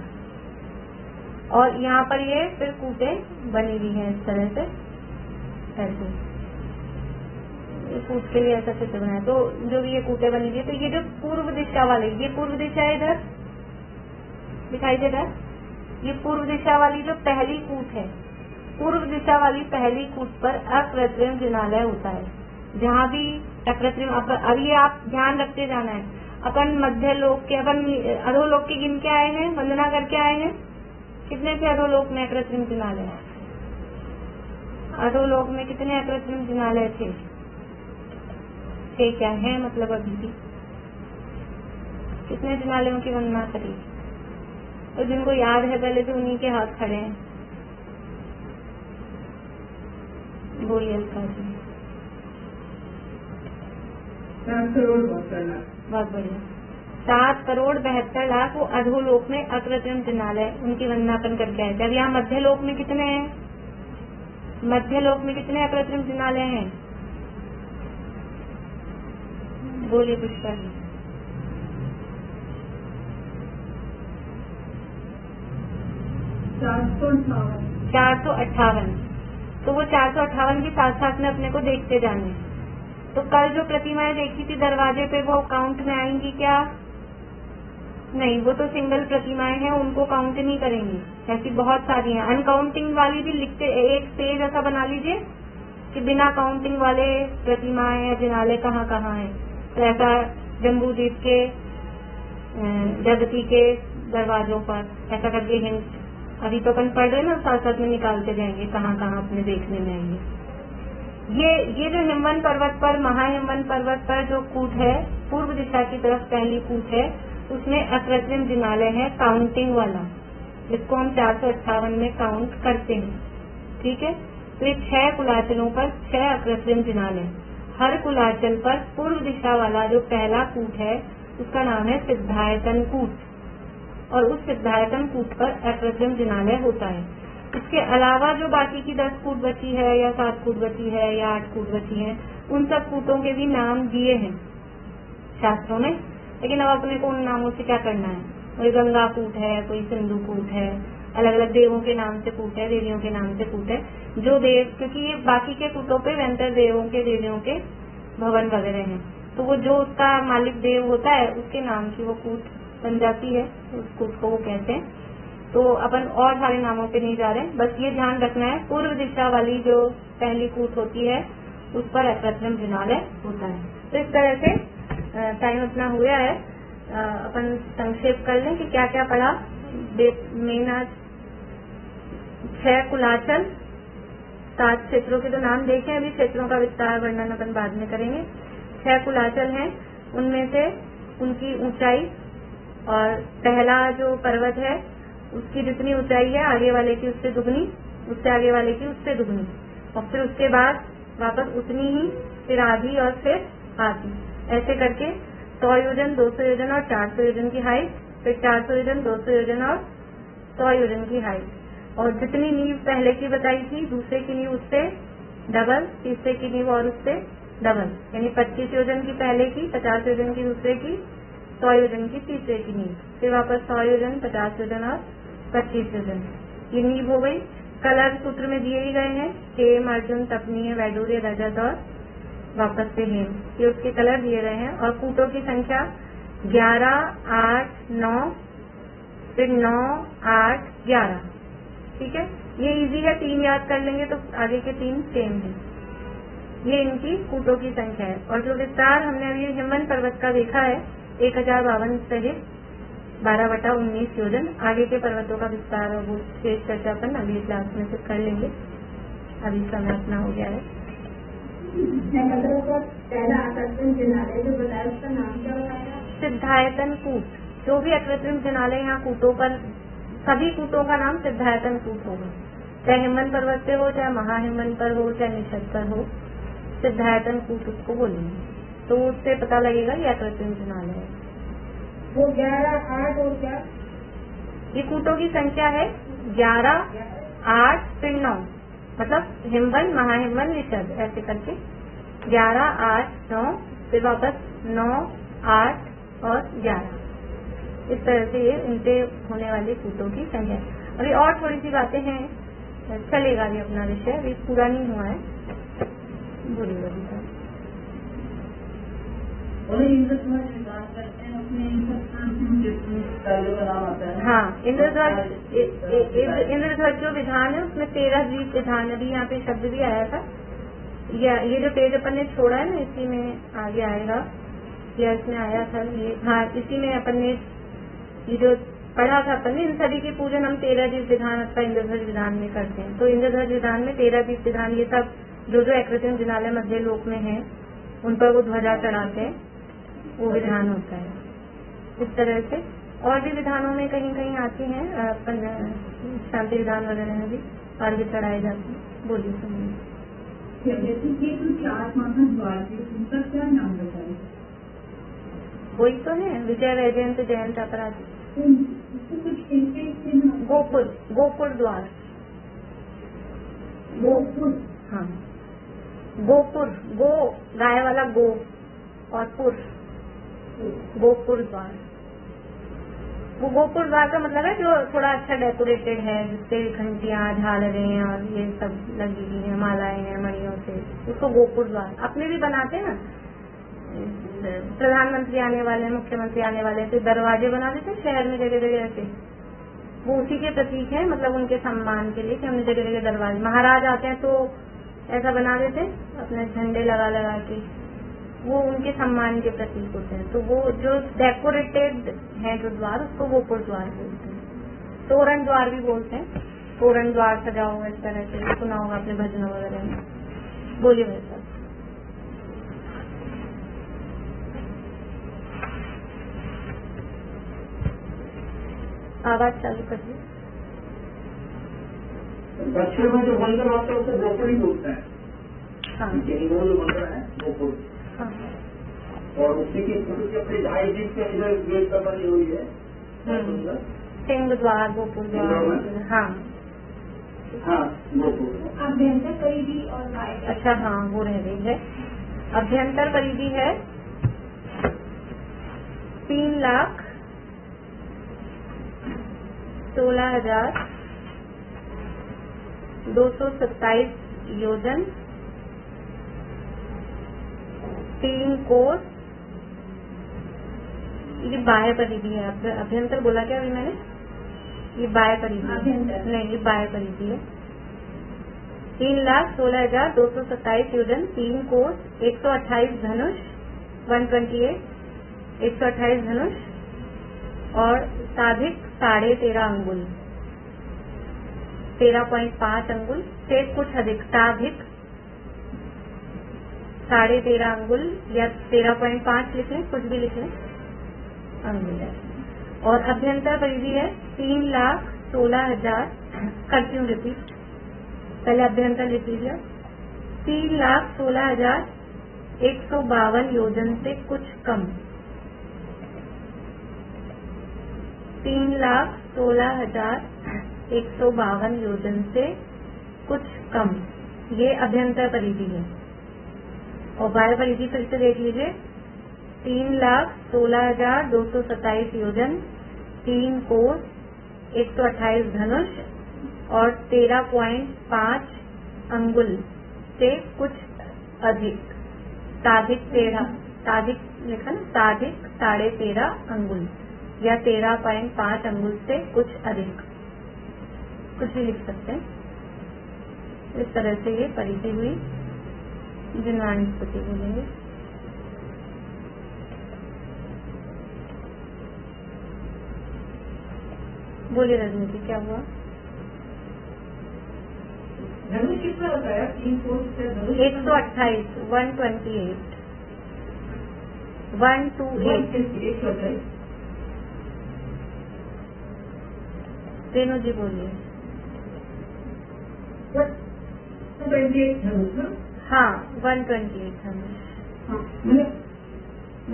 और यहाँ पर ये फिर कूटें बनी हुई हैं इस तरह से, ऐसे कूट के लिए ऐसा चित्र बनाया। तो जो भी ये कूटें बनी हुई है, तो ये जो पूर्व दिशा वाली, ये पूर्व दिशा है, इधर दिखाई दे रहा है, ये पूर्व दिशा वाली जो पहली कूट है, पूर्व दिशा वाली पहली कूट पर अकृत्रिम जिनालय होता है। जहाँ भी अकृत्रिम, अब ये आप ध्यान रखते जाना है। अपन मध्य लोक के, अपन अधोलोक के गिन के आए हैं, वंदना करके आए हैं, कितने थे अधोलोक में अकृत्रिम जिनालय? अधोलोक में कितने अकृत्रिम जिनालय थे? 6 क्या है, मतलब अभी भी कितने जिनालयों की वंदना करी? तो जिनको याद है पहले तो उन्हीं के हाथ खड़े हैं। बोलिए अलका जी। 7 करोड़ 72 लाख। बहुत बढ़िया। 7 करोड़ 72 लाख वो अधोलोक में अकृत्रिम जिनालय, उनकी वंदना अपन करके आए। जब यहाँ मध्यलोक में कितने हैं? मध्यलोक में कितने अकृत्रिम जिनालय हैं? बोलिए पुष्पा जी। 458। तो वो 458 के साथ साथ में अपने को देखते जाने। तो कल जो प्रतिमाएं देखी थी दरवाजे पे, वो काउंट में आएंगी क्या? नहीं, वो तो सिंगल प्रतिमाएं हैं, उनको काउंट नहीं करेंगी। ऐसी बहुत सारी हैं, अनकाउंटिंग वाली भी लिखते, एक पेज ऐसा बना लीजिए कि बिना काउंटिंग वाले प्रतिमाएं या जिनाले कहाँ कहाँ हैं। तो ऐसा जम्बू द्वीप के, जगती के दरवाजों पर ऐसा करके हिंट, अभी तो अपन पढ़ रहे ना, साथ साथ में निकालते जाएंगे कहाँ कहाँ अपने देखने में आएंगे। ये जो हिमवंत पर्वत पर, महाहिमवंत पर्वत पर जो कूट है, पूर्व दिशा की तरफ पहली कूट है, उसमें अकृत्रिम जिनालय है, काउंटिंग वाला, जिसको हम 458 में काउंट करते हैं। ठीक है, तो ये 6 कुलाचलों पर 6 अकृत्रिम जिनालय। हर कुलाचल पर पूर्व दिशा वाला जो पहला कूट है उसका नाम है सिद्धायतन कूट, और उस सिद्धायतन कूट पर अकृत्रिम जिनालय होता है। इसके अलावा जो बाकी की 10 कूट बची है, या 7 कूट बची है, या 8 कूट बची है, उन सब कूटों के भी नाम दिए हैं शास्त्रों में। लेकिन अब अपने को उन नामों से क्या करना है? कोई गंगा कूट है, कोई सिंधु कूट है, अलग अलग देवों के नाम से कूट है, देवियों के नाम से कूट है। जो देव, क्योंकि ये बाकी के कूटों पे वेंतर देवों के, देवियों के भवन वगैरह हैं, तो वो जो उसका मालिक देव होता है उसके नाम की वो कूट बन जाती है, उस कूट को वो कहते हैं। तो अपन और सारे नामों पे नहीं जा रहे, बस ये ध्यान रखना है पूर्व दिशा वाली जो पहली कूट होती है उस पर अकृत्रिम जिनालय होता है। तो इस तरह से टाइम अपना हुआ है, अपन संक्षेप कर लें कि क्या क्या पढ़ा। मेन आज 6 कुलाचल, 7 क्षेत्रों के तो नाम देखे, अभी क्षेत्रों का विस्तार वर्णन अपन बाद में करेंगे। 6 कुलाचल हैं, उनमें से उनकी ऊंचाई, और पहला जो पर्वत है उसकी जितनी ऊंचाई है आगे वाले की उससे दुगनी, उससे आगे वाले की उससे दुगनी, और फिर उसके बाद वापस उतनी ही, फिर आधी और फिर आधी, ऐसे करके 100 योजन, 200 योजन और 400 योजन की हाइट, फिर 400 योजन, 200 योजन और 100 योजन की हाइट। और जितनी नींव पहले की बताई थी, दूसरे की नींव उससे डबल, तीसरे की नींव और उससे डबल, यानी 25 योजन की पहले की, 50 योजन की दूसरे की, 100 योजन की तीसरे की नींव, फिर वापस 100 योजन, 50 योजन और 25 योजन, ये नींव हो गई। कलर सूत्र में दिए ही गए हैं, हेम, अर्जुन, तपनीय, वैडूर्य, रजत और वापस से हेम, ये उसके कलर दिए गए हैं। और कूटों की संख्या 11, 8, 9, फिर 9, 8, 11। ठीक है, ये इजी है, 3 याद कर लेंगे तो आगे के 3 सेम है। ये इनकी कूटों की संख्या है। और जो विस्तार हमने अभी हिमवंत पर्वत का देखा है 1052 सहित 12/19 योजन, आगे के पर्वतों का विस्तार और वो शेष चर्चा अपन अगली क्लास में से कर लेंगे। अभी समय अपना हो गया है। पहला अकृत्रिम जिनालय जो बताया उसका नाम क्या बताया? सिद्धायतन कूट। जो भी अकृत्रिम जिनालय यहाँ कूटों पर, सभी कूटों का नाम सिद्धायतन कूट होगा। चाहे हिमवन पर्वत पे हो, चाहे महाहिमवन पर हो, चाहे निषद पर हो, सिद्धायतन कूट उसको बोलेंगे। तो उससे पता लगेगा ये अकृत्रिम जिनालय है। वो 11, 8 और क्या? ये कूटों की संख्या है 11, 8 फिर 9, मतलब हिमवन, महाहिमवन, निषद ऐसे करके 11, 8, 9 फिर वापस 9, 8 और 11। इस तरह से ये इनके होने वाले कूटों की संख्या है। अभी और थोड़ी सी बातें हैं, चलेगा अभी अपना विषय, अभी पूरा नहीं हुआ है। बोलिए बोलिए। हाँ, इंद्रध्वज जो विधान है उसमें 13 द्वीप विधान, अभी यहाँ पे शब्द भी आया था। ये जो पेज अपन ने छोड़ा है ना, इसी में आगे आएगा, या इसमें आया था ये, हाँ इसी में अपन ने ये जो पढ़ा था अपन ने, इन सभी के पूजन हम 13 द्वीप विधान अथवा इंद्रध्वज विधान में करते हैं। तो इंद्रध्वज विधान में 13 द्वीप विधान, ये सब जो अकृत्रिम जिनालय मध्य लोक में है उन पर वो ध्वजा चढ़ाते हैं, वो विधान होता है। इस तरह से और भी विधानों में कहीं कहीं आती हैं, शांति विधान वगैरह में भी अर्घ्य चढ़ाए जाते हैं। बोलिए सुनिए। उनका क्या नाम बताइए? वही तो है, विजय वैजयंत जयंत अपराध, गोकुल द्वार, हाँ गोपुर, गो गाय वाला गो और पुर, गोपुर द्वार। वो गोपुर द्वार का मतलब है जो थोड़ा अच्छा डेकोरेटेड है, जिससे घंटियां, झालरें और ये सब लगी हुई है, मालाएं हैं मणियों से, उसको गोपुर द्वार। अपने भी बनाते हैं ना, प्रधानमंत्री आने वाले, मुख्यमंत्री आने वाले, तो दरवाजे बना देते हैं शहर में जगह जगह ऐसे, वो उसी के प्रतीक है, मतलब उनके सम्मान के लिए कि हमने जगह जगह दरवाजे। महाराज आते हैं तो ऐसा बना देते हैं अपने झंडे लगा लगा के, वो उनके सम्मान के प्रतीक होते हैं। तो वो जो डेकोरेटेड है जो द्वार, उसको गोपुर द्वार बोलते हैं। तोरण द्वार भी बोलते हैं, तोरण द्वार सजा हुआ इस तरह से, सुना होगा अपने भजनों वगैरह में। बोलिए भाई साहब। आवाज चालू करिए। दक्षिण में जो मंदिर होता है उसे गोपुर ही बोलते हैं। हाँ हिंदुओं जो मंदिर है गोपुर, हाँ, और उसी की अपनी 2.5 फीट के इधर गेट पर बनी हुई है सिंह द्वार, गोपुर द्वार। हाँ हाँ गोपुर। अभ्यंतर परिधि और अच्छा, हाँ वो रह गई है। अभ्यंतर परिधि है 3,16,227 योजन, 3 कोस। ये बाह्य परिधि है। अभ्यंतर बोला क्या अभी मैंने? ये बाह्य परिधि है, नहीं ये बाह्य परिधि है। 3,16,227 योजन, 3 कोस, 128 धनुष, 128, 128 धनुष और साधिक 13.5 अंगुल, 13.5 अंगुल से कुछ अधिक, साधिक 13.5 अंगुल या 13.5 लिख लें, कुछ भी लिख लें, अंगुल है। और अभ्यंतर परिधि है 3,16,000, करती हूँ रिपीट, पहले अभ्यंतर लिख लीजिए। 3,16,152 योजन से कुछ कम, 3,16,152 योजन से कुछ कम, ये अभ्यंतर परिधि है। और बाह्य परिधि फिर से देख लीजिए, 3,16,227 योजन, 3 कोस, 128 धनुष और 13.5 अंगुल से कुछ अधिक, साधिक 13, साधिक लिखा ना, साधिक 13.5 अंगुल या 13.5 अंगुल से कुछ अधिक, कुछ भी लिख सकते हैं। इस तरह से ये परिधि हुई जिनवाणी स्तुति बोलेंगे। बोलिए रजनी जी, क्या हुआ? धनुष कितना होता है? 3 कोस से धनुष 128, 128, 128। रेणु जी बोलिए। 28 धनुष ना? हाँ 128 धनुष। हाँ, मैंने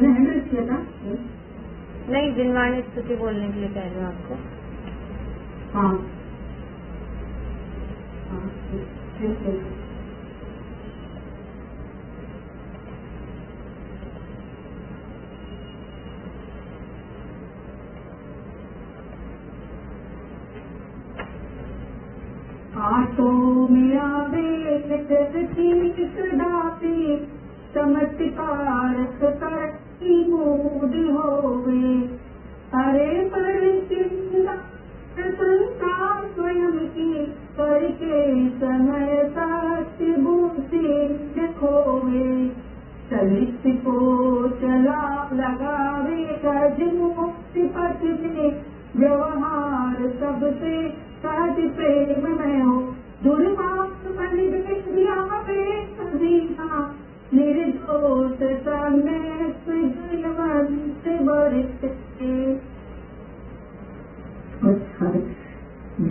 हैंडल किया था। नहीं, जिनवाणी स्तुति बोलने के लिए कह रही हूँ आपको। हाँ हाँ ठीक है। आटो मेरा वेद दाते चमत्कार कर मूड होवे। अरे पर चिंता संसार स्वयं की करके समय साथ बूते देखोवे। चलित को चला लगावे कर्ज मुक्ति पथ में व्यवहार सबसे सहज प्रेम में हो। दुर्भाग्य निर्दोष समय सुजयवंत बरसते।